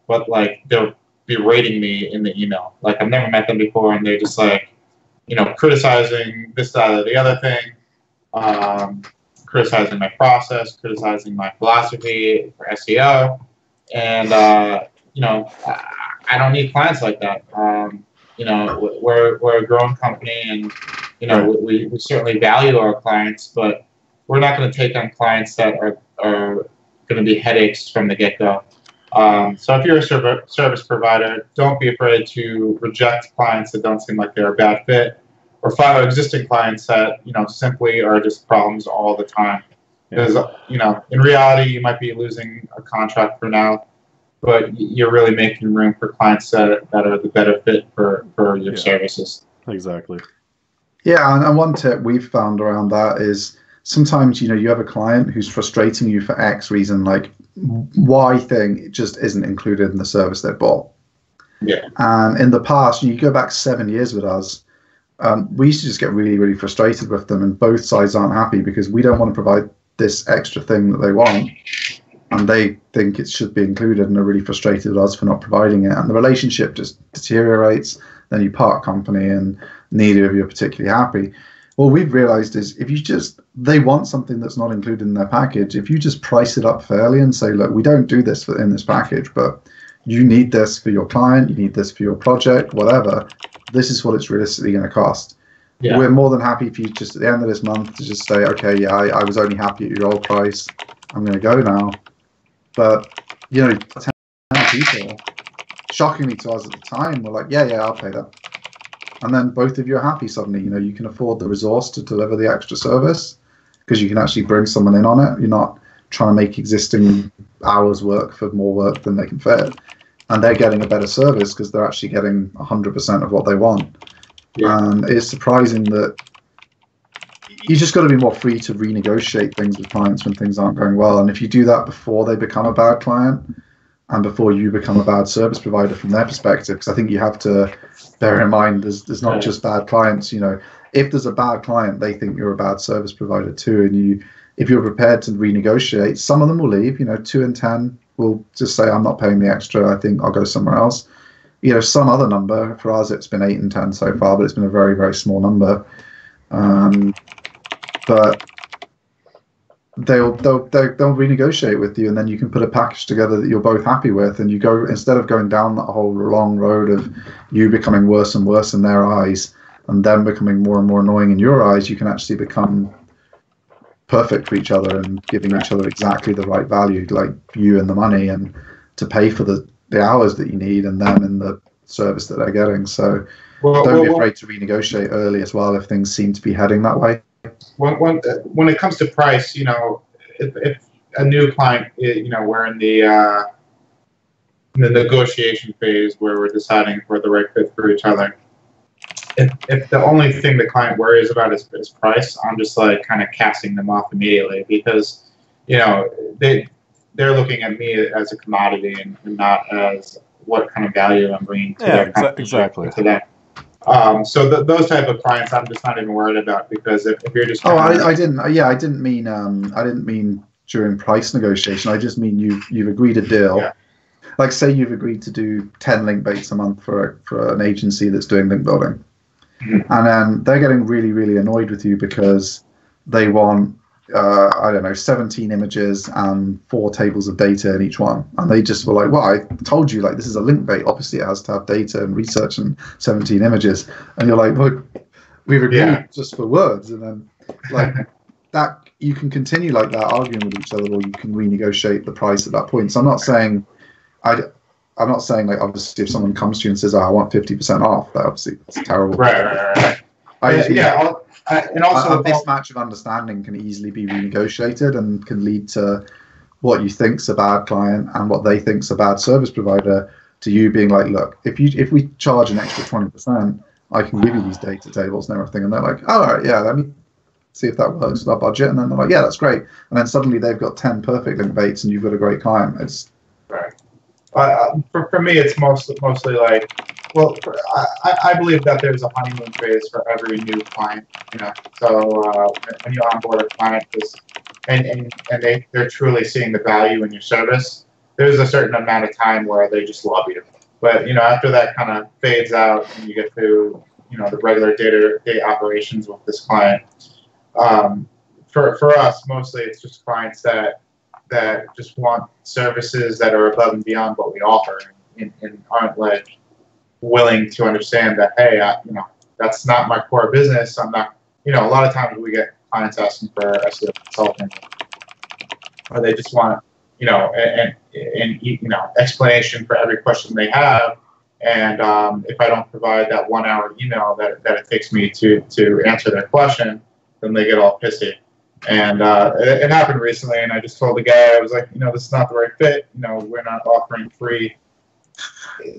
but like they're berating me in the email. Like I've never met them before, and they're just like, criticizing this, that, or the other thing. Criticizing my process, criticizing my philosophy for SEO, and I don't need clients like that. We're a growing company, and we certainly value our clients, but we're not going to take on clients that are going to be headaches from the get-go. So if you're a service provider, don't be afraid to reject clients that don't seem like they're a bad fit, or fire existing clients that simply are just problems all the time. Because in reality, you might be losing a contract for now, but you're really making room for clients that are the better fit for your services. Exactly. Yeah, and one tip we've found around that is sometimes you have a client who's frustrating you for X reason, like Y thing just isn't included in the service they bought. Yeah. And in the past, you go back 7 years with us. We used to just get really, really frustrated with them, and both sides aren't happy because we don't want to provide this extra thing that they want, and they think it should be included and are really frustrated with us for not providing it, and the relationship just deteriorates. Then you part company and neither of you are particularly happy. What we've realized is they want something that's not included in their package. If you just price it up fairly and say, look, we don't do this in this package, but you need this for your client, you need this for your project, whatever, this is what it's realistically going to cost. Yeah. We're more than happy for you just at the end of this month to just say, okay, yeah, I was only happy at your old price. I'm going to go now. But, 10 people, shockingly to us at the time, were like, yeah, I'll pay that. And then both of you are happy suddenly. You can afford the resource to deliver the extra service because you can actually bring someone in on it. You're not trying to make existing hours work for more work than they can fit. And they're getting a better service because they're actually getting 100% of what they want. Yeah. And it's surprising that you just got to be more free to renegotiate things with clients when things aren't going well. And if you do that before they become a bad client and before you become a bad service provider from their perspective, because I think you have to bear in mind there's not just bad clients. If there's a bad client, they think you're a bad service provider too. And if you're prepared to renegotiate, some of them will leave. 2 in 10 will just say, I'm not paying the extra. I think I'll go somewhere else. Some other number, for us it's been 8 in 10 so far, but it's been a very, very small number. But they'll renegotiate with you, and then you can put a package together that you're both happy with, and you go, instead of going down that whole long road of you becoming worse and worse in their eyes and them becoming more and more annoying in your eyes, you can actually become perfect for each other and giving each other exactly the right value, like you and the money, and to pay for the hours that you need and them in the service that they're getting. So don't be afraid to renegotiate early as well if things seem to be heading that way. When it comes to price, if a new client, we're in the negotiation phase where we're deciding if we're the right fit for each other. If the only thing the client worries about is price, I'm just like kind of casting them off immediately because, they're looking at me as a commodity and not as what kind of value I'm bringing to their company. Exactly. To them. So those type of clients, I'm just not even worried about because if you're just I didn't mean during price negotiation. I just mean you've agreed a deal. Yeah. Like say you've agreed to do 10 link baits a month for an agency that's doing link building, and then they're getting really, really annoyed with you because they want 17 images and 4 tables of data in each one, and they just were like, well, I told you, like, this is a link bait, obviously it has to have data and research and 17 images, and you're like, look, we've agreed just for words. And then like that, you can continue like that arguing with each other, or you can renegotiate the price at that point. So I'm not saying I'm not saying like obviously if someone comes to you and says, "Oh, I want 50% off," that obviously that's terrible. Right. And also a mismatch of understanding can easily be renegotiated and can lead to what you think's a bad client and what they think's a bad service provider, to you being like, look, if we charge an extra 20%, I can give you these data tables and everything. And they're like, oh, all right, yeah, let me see if that works with our budget. And then they're like, yeah, that's great. And then suddenly they've got 10 perfect link baits and you've got a great client. It's right. For me, it's mostly like, well, I believe that there's a honeymoon phase for every new client, you know. So when you onboard a client, and they're truly seeing the value in your service, there's a certain amount of time where they just love you. But you know, after that kind of fades out and you get to, you know, the regular day-to-day operations with this client, for us, mostly it's just clients that just want services that are above and beyond what we offer, and aren't like willing to understand that, hey, you know, that's not my core business. I'm not, you know, a lot of times we get clients asking for SEO consulting, or they just want, you know, and you know, explanation for every question they have. And if I don't provide that 1 hour email that it takes me to answer their question, then they get all pissy. And it happened recently, and I just told the guy, I was like, you know, this is not the right fit. You know, we're not offering free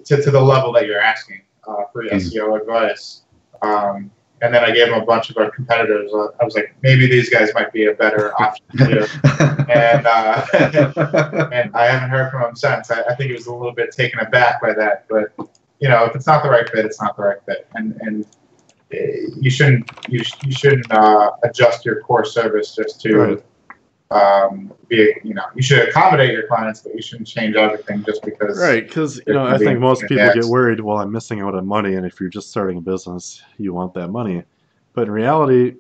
to the level that you're asking, free SEO advice. And then I gave him a bunch of our competitors. I was like, maybe these guys might be a better option for you. And I haven't heard from him since. I think he was a little bit taken aback by that. But, you know, if it's not the right fit, it's not the right fit. And you shouldn't adjust your core service just to be, you know, you should accommodate your clients, but you shouldn't change everything just because. Right, because, you know, I think most people get worried, well, I'm missing out on money, and if you're just starting a business, you want that money. But in reality,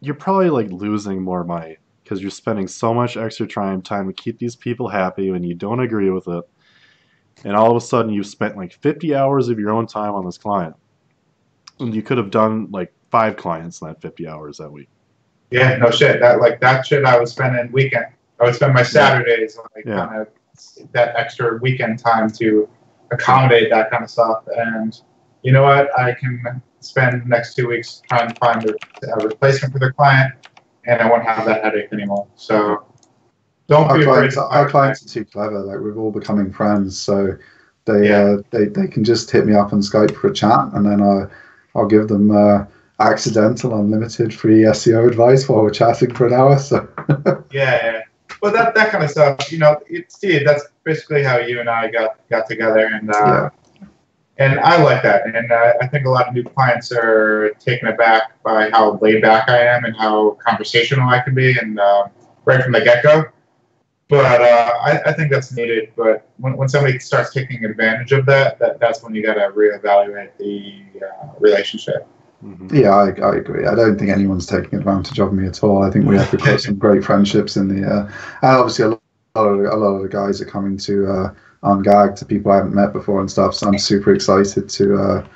you're probably like losing more money because you're spending so much extra time to keep these people happy when you don't agree with it. And all of a sudden you've spent like 50 hours of your own time on this client. And you could have done like 5 clients in that 50 hours that week. Yeah, no shit. That shit I was spending weekend. I would spend my Saturdays kind of that extra weekend time to accommodate that kind of stuff. And you know what? I can spend the next 2 weeks trying to find a replacement for the client, and I won't have that headache anymore. So don't be afraid. Our clients are too clever. Like, we're all becoming friends, so they can just hit me up on Skype for a chat, and then I'll give them accidental unlimited free SEO advice while we're chatting for an hour. So yeah. Well, that kind of stuff, you know, Steve, that's basically how you and I got together, and I like that. And I think a lot of new clients are taken aback by how laid back I am and how conversational I can be, and right from the get-go. But I think that's needed. But when somebody starts taking advantage of that's when you got to reevaluate the relationship. Mm-hmm. Yeah, I agree. I don't think anyone's taking advantage of me at all. I think we have put some great friendships in the and obviously a lot of the guys are coming to UnGag, to people I haven't met before and stuff. So I'm super excited to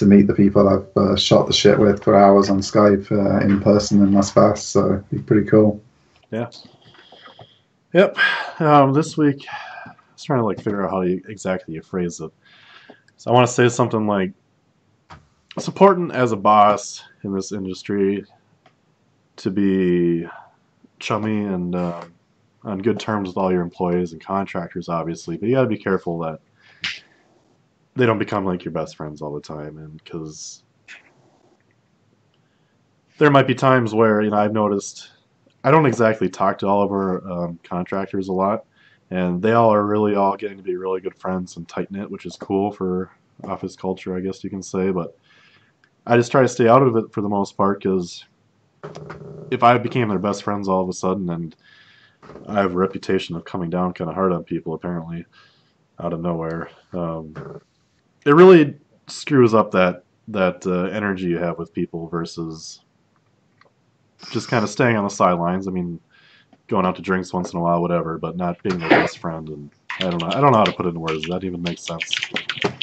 meet the people I've shot the shit with for hours on Skype in person in Las Vegas. So it'd be pretty cool. Yeah. Yep. This week, I was trying to like figure out how exactly you phrase it. So I want to say something like, it's important as a boss in this industry to be chummy and on good terms with all your employees and contractors, obviously. But you got to be careful that they don't become like your best friends all the time, and because there might be times where, you know, I've noticed I don't exactly talk to all of our contractors a lot, and they all are all getting to be really good friends and tight knit, which is cool for office culture, I guess you can say. But I just try to stay out of it for the most part, because if I became their best friends all of a sudden, and I have a reputation of coming down kind of hard on people apparently out of nowhere, it really screws up that energy you have with people versus just kind of staying on the sidelines. I mean, going out to drinks once in a while, whatever, but not being their best friend. And I don't know how to put it in words. Does that even make sense?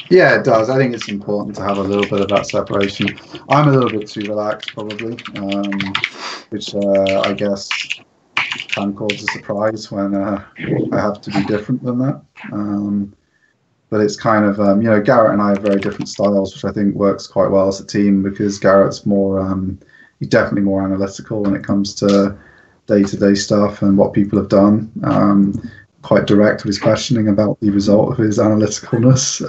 Yeah, it does. I think it's important to have a little bit of that separation. I'm a little bit too relaxed, probably, which I guess can cause a surprise when I have to be different than that. but it's kind of Garrett and I have very different styles, which I think works quite well as a team because Garrett's more he's definitely more analytical when it comes to day-to-day stuff and what people have done. Quite direct with his questioning about the result of his analyticalness.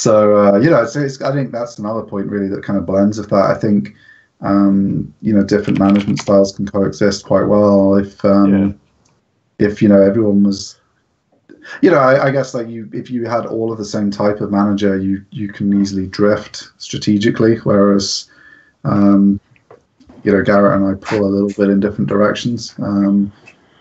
I think that's another point really that kind of blends with that. I think different management styles can coexist quite well if everyone was. I guess like if you had all of the same type of manager, you can easily drift strategically, whereas Garrett and I pull a little bit in different directions.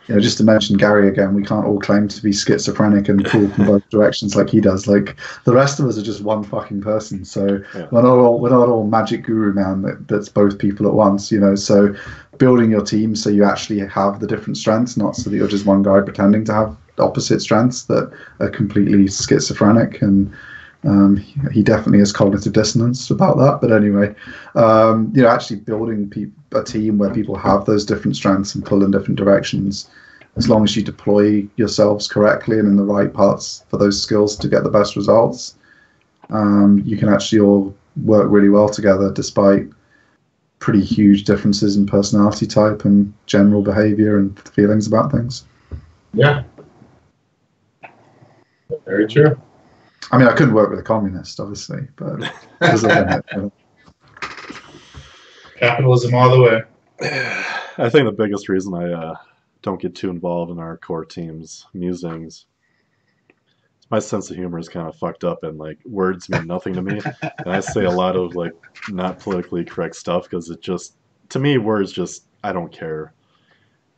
Just to mention Gary again, we can't all claim to be schizophrenic and pull from both directions like he does. Like the rest of us are just one fucking person. So we're not all magic guru man that's both people at once. So building your team so you actually have the different strengths, not so that you're just one guy pretending to have opposite strengths that are completely schizophrenic. And he definitely has cognitive dissonance about that. But anyway, actually building a team where people have those different strengths and pull in different directions, as long as you deploy yourselves correctly and in the right parts for those skills to get the best results, you can actually all work really well together despite pretty huge differences in personality type and general behavior and feelings about things. Yeah. Very true. I mean, I couldn't work with a communist, obviously, but there's a limit. Capitalism all the way. I think the biggest reason I don't get too involved in our core team's musings, my sense of humor is kind of fucked up, and like words mean nothing to me, and I say a lot of like not politically correct stuff because it just, to me, words just, I don't care.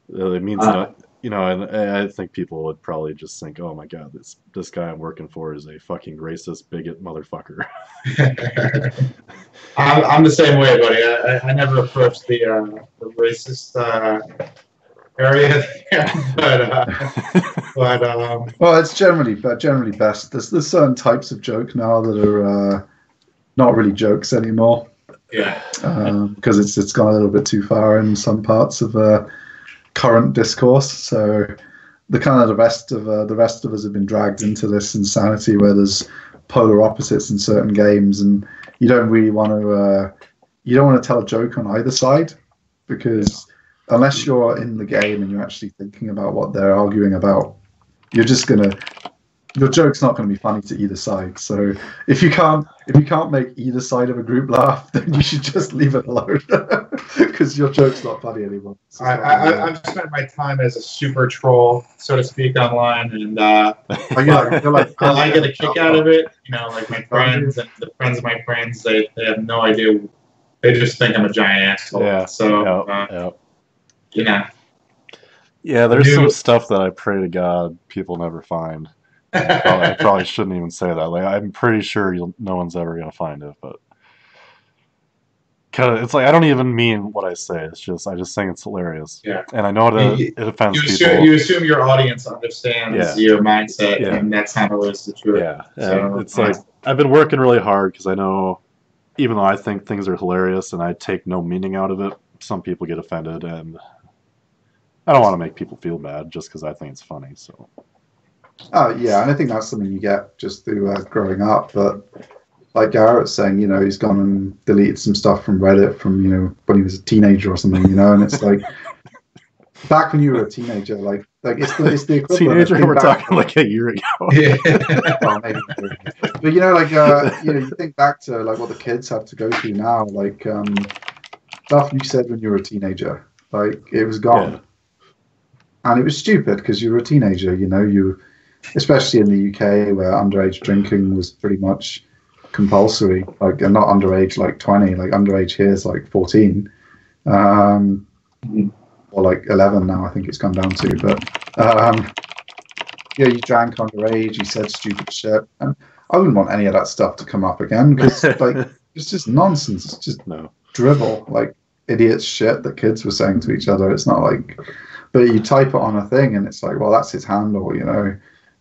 It means not. And I think people would probably just think, "Oh my God, this guy I'm working for is a fucking racist, bigot motherfucker." I'm the same way, buddy. I never approached the racist area there, but well, it's generally best. There's certain types of joke now that are not really jokes anymore. Yeah. Because it's gone a little bit too far in some parts of current discourse. So the rest of us have been dragged into this insanity where there's polar opposites in certain games, and you don't want to tell a joke on either side, because unless you're in the game and you're actually thinking about what they're arguing about, your joke's not going to be funny to either side. So if you can't make either side of a group laugh, then you should just leave it alone, because your joke's not funny anymore. I've spent my time as a super troll, so to speak, online, and I get a kick out of it. Like my friends and the friends of my friends, they have no idea. They just think I'm a giant asshole. Yeah. So Yeah, there's some stuff that I pray to God people never find. I probably shouldn't even say that. Like, I'm pretty sure no one's ever gonna find it, but cause it's like I don't even mean what I say. It's just I just think it's hilarious. Yeah, and I know that it offends people. You assume your audience understands your mindset, and that's not always the truth. Yeah, so, it's like I've been working really hard because I know, even though I think things are hilarious and I take no meaning out of it, some people get offended, and I don't want to make people feel bad just because I think it's funny. So. Yeah, and I think that's something you get just through growing up. But like Garrett's saying, he's gone and deleted some stuff from Reddit from, when he was a teenager or something, and it's like back when you were a teenager, like it's the equivalent. Teenager, we're talking like a year ago. Yeah. Well, maybe. But you think back to like what the kids have to go through now, like stuff you said when you were a teenager, like it was gone. Yeah. And it was stupid because you were a teenager, especially in the UK where underage drinking was pretty much compulsory, like, and not underage like 20, like underage here is like 14, or like 11 now I think it's come down to, but you drank underage, you said stupid shit, and I wouldn't want any of that stuff to come up again, because like it's just nonsense, it's just drivel, like idiot shit that kids were saying to each other. It's not like, but you type it on a thing and it's like, well, that's his handle,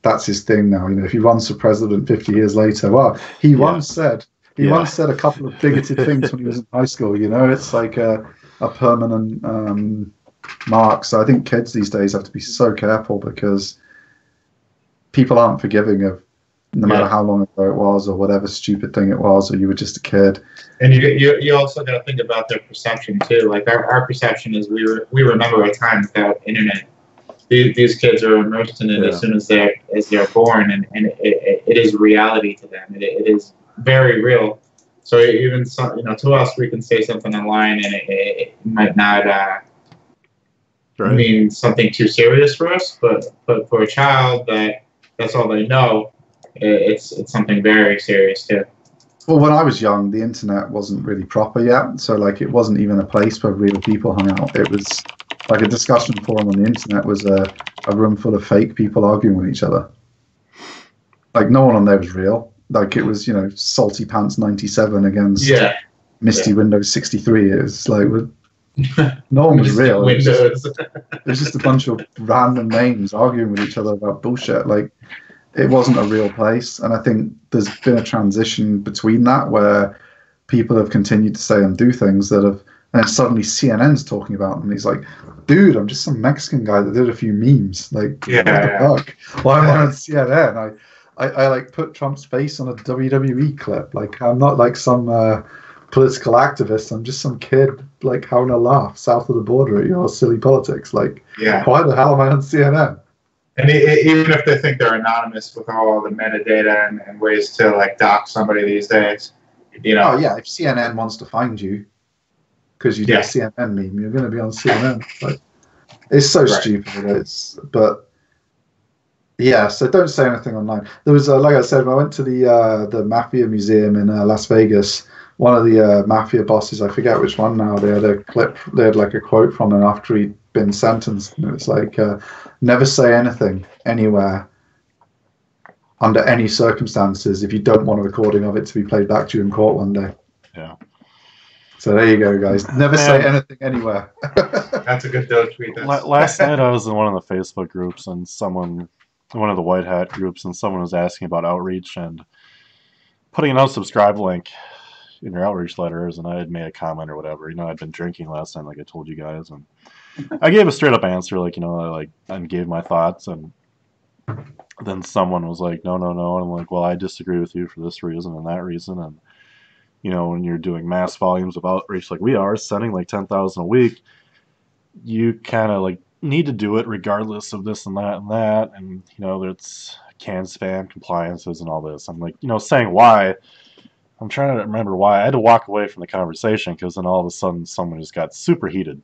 that's his thing now. If he runs for president 50 years later, well, he once said a couple of bigoted things when he was in high school. It's like a permanent mark. So I think kids these days have to be so careful because people aren't forgiving of no matter how long ago it was or whatever stupid thing it was, or you were just a kid. And you also got to think about their perception too. Like our perception is we remember a time without internet. These kids are immersed in it as soon as they're born, and it is reality to them. It is very real. So even to us, we can say something online, and it might not mean something too serious for us, but for a child that's all they know, it's something very serious too. Well, when I was young, the internet wasn't really proper yet, so like it wasn't even a place where real people hung out. It was like a discussion forum on the internet was a room full of fake people arguing with each other. Like no one on there was real. Like it was, Salty Pants 97 against Misty Windows 63. It was like no one was real. It was just a bunch of random names arguing with each other about bullshit. Like it wasn't a real place. And I think there's been a transition between that where people have continued to say and do things that have, and then suddenly CNN's talking about them. And he's like, dude, I'm just some Mexican guy that did a few memes. Like, what the fuck? Why am I on CNN? I like put Trump's face on a WWE clip. Like, I'm not like some political activist. I'm just some kid like having a laugh south of the border at your silly politics. Like, why the hell am I on CNN? And even if they think they're anonymous with all the metadata and ways to like dox somebody these days, Oh yeah, if CNN wants to find you because you did a CNN meme, you're going to be on CNN. Like, it's so stupid. But yeah, so don't say anything online. There was, like I said, when I went to the Mafia Museum in Las Vegas, one of the Mafia bosses, I forget which one now, they had a clip, they had like a quote from him after he'd been sentenced. And it was like, never say anything anywhere under any circumstances if you don't want a recording of it to be played back to you in court one day. Yeah. So there you go, guys. Never say anything anywhere. That's a good tweet. Last night I was in one of the Facebook groups, and one of the white hat groups, and someone was asking about outreach and putting an unsubscribe link in your outreach letters, and I had made a comment or whatever. I'd been drinking last night, like I told you guys, and I gave a straight up answer, and gave my thoughts, and then someone was like, no, and I'm like, well, I disagree with you for this reason and that reason, and when you're doing mass volumes of outreach like we are, sending like 10,000 a week, you kind of like need to do it regardless of this and that, and it's CAN spam compliances and all this. I'm like, saying why. I'm trying to remember why. I had to walk away from the conversation because then all of a sudden someone just got super heated.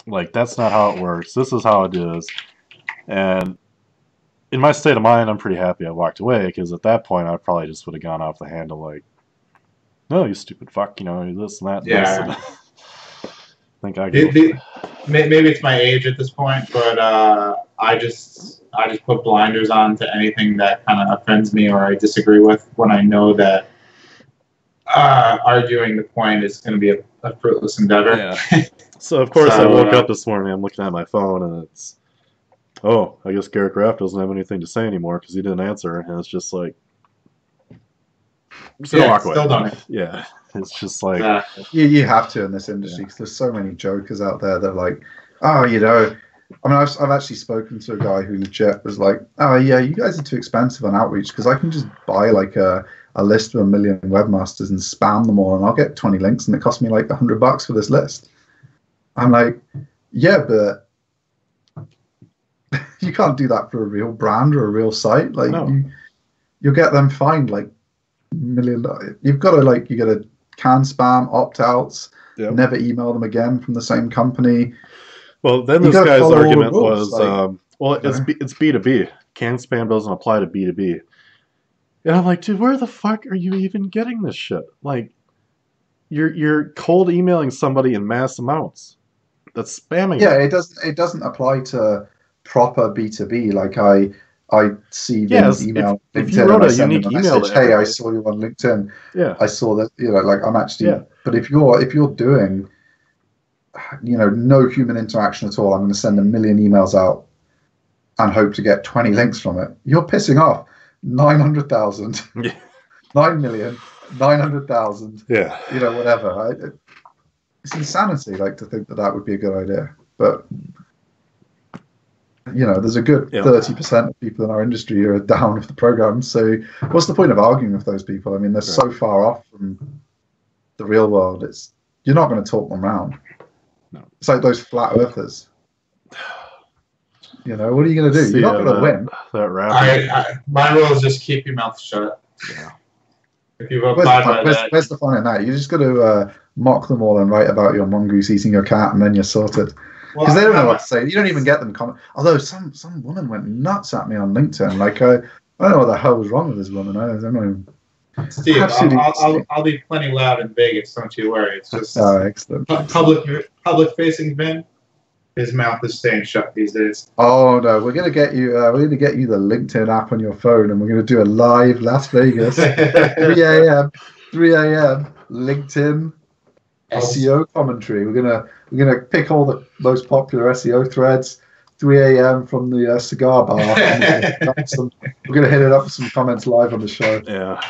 Like, that's not how it works. This is how it is. And in my state of mind, I'm pretty happy I walked away, because at that point I probably just would have gone off the handle like, no, you stupid fuck, this and that. Yeah. This, and I think I maybe it's my age at this point, but I just put blinders on to anything that kind of offends me or I disagree with when I know that arguing the point is going to be a fruitless endeavor. Yeah. So of course I woke up this morning, I'm looking at my phone, and it's, I guess Garrett Kraft doesn't have anything to say anymore because he didn't answer, and it's just like, still don't. Yeah, it's just like you have to in this industry because there's so many jokers out there that are like, I mean, I've actually spoken to a guy who legit was like, oh yeah, you guys are too expensive on outreach because I can just buy like a list of 1 million webmasters and spam them all, and I'll get 20 links, and it cost me like $100 for this list. I'm like, yeah, but you can't do that for a real brand or a real site. Like, no. You'll get them fined like $1 million. You've got to you got to CAN spam, opt-outs, never email them again from the same company. Well, then this guy's argument was, it's B2B. CAN spam doesn't apply to B2B. And I'm like, dude, where the fuck are you even getting this shit? Like, you're cold emailing somebody in mass amounts. That's spamming. Yeah, it doesn't apply to proper B2B. Like I see Vin's email. If you wrote a unique email, hey, I saw you on LinkedIn. Yeah, I saw that. Like I'm actually. Yeah. But if you're doing, no human interaction at all, I'm going to send 1 million emails out and hope to get 20 links from it. You're pissing off 900,000. Yeah. 9,900,000. Yeah. Whatever. It's insanity. Like to think that would be a good idea, but you know, there's a good 30% of people in our industry who are down with the program. So what's the point of arguing with those people? I mean, they're so far off from the real world. You're not going to talk them around. No. It's like those flat earthers. You know, what are you going to do? You're not going to win. My rule is just keep your mouth shut. Yeah. If you abide by that. Where's the fun in that? You just got to mock them all and write about your mongoose eating your cat, and then you're sorted. Because they don't know what to say. You don't even get them comment. Although some woman went nuts at me on LinkedIn. Like, I don't know what the hell was wrong with this woman. I don't know. Steve, I'll be plenty loud in Vegas. Don't you worry. It's just excellent. Public facing Ben. His mouth is staying shut these days. Oh no, we're gonna get you. We're gonna get you the LinkedIn app on your phone, and we're gonna do a live Las Vegas 3 a.m. LinkedIn SEO commentary. We're gonna pick all the most popular SEO threads. 3 a.m. from the cigar bar. We're gonna hit it up with some comments live on the show. Yeah.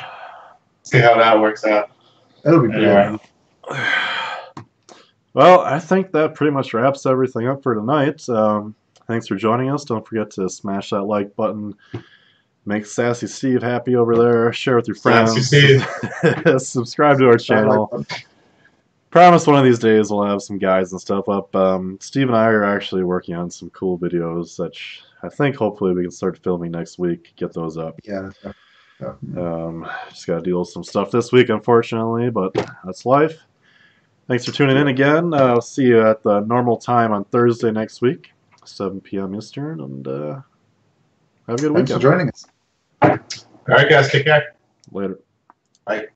See how that works out. It'll be good. Well, I think that pretty much wraps everything up for tonight. Thanks for joining us. Don't forget to smash that like button. Make Sassy Steve happy over there. Share with your friends. Sassy Steve. Subscribe to our channel. Promise one of these days we'll have some guides and stuff up. Steve and I are actually working on some cool videos that I think hopefully we can start filming next week. Get those up. Yeah. Just got to deal with some stuff this week, unfortunately, but that's life. Thanks for tuning in again. I'll see you at the normal time on Thursday next week, 7 p.m. Eastern, and have a good weekend. Thanks for joining us. All right, guys. Take care. Later. Bye.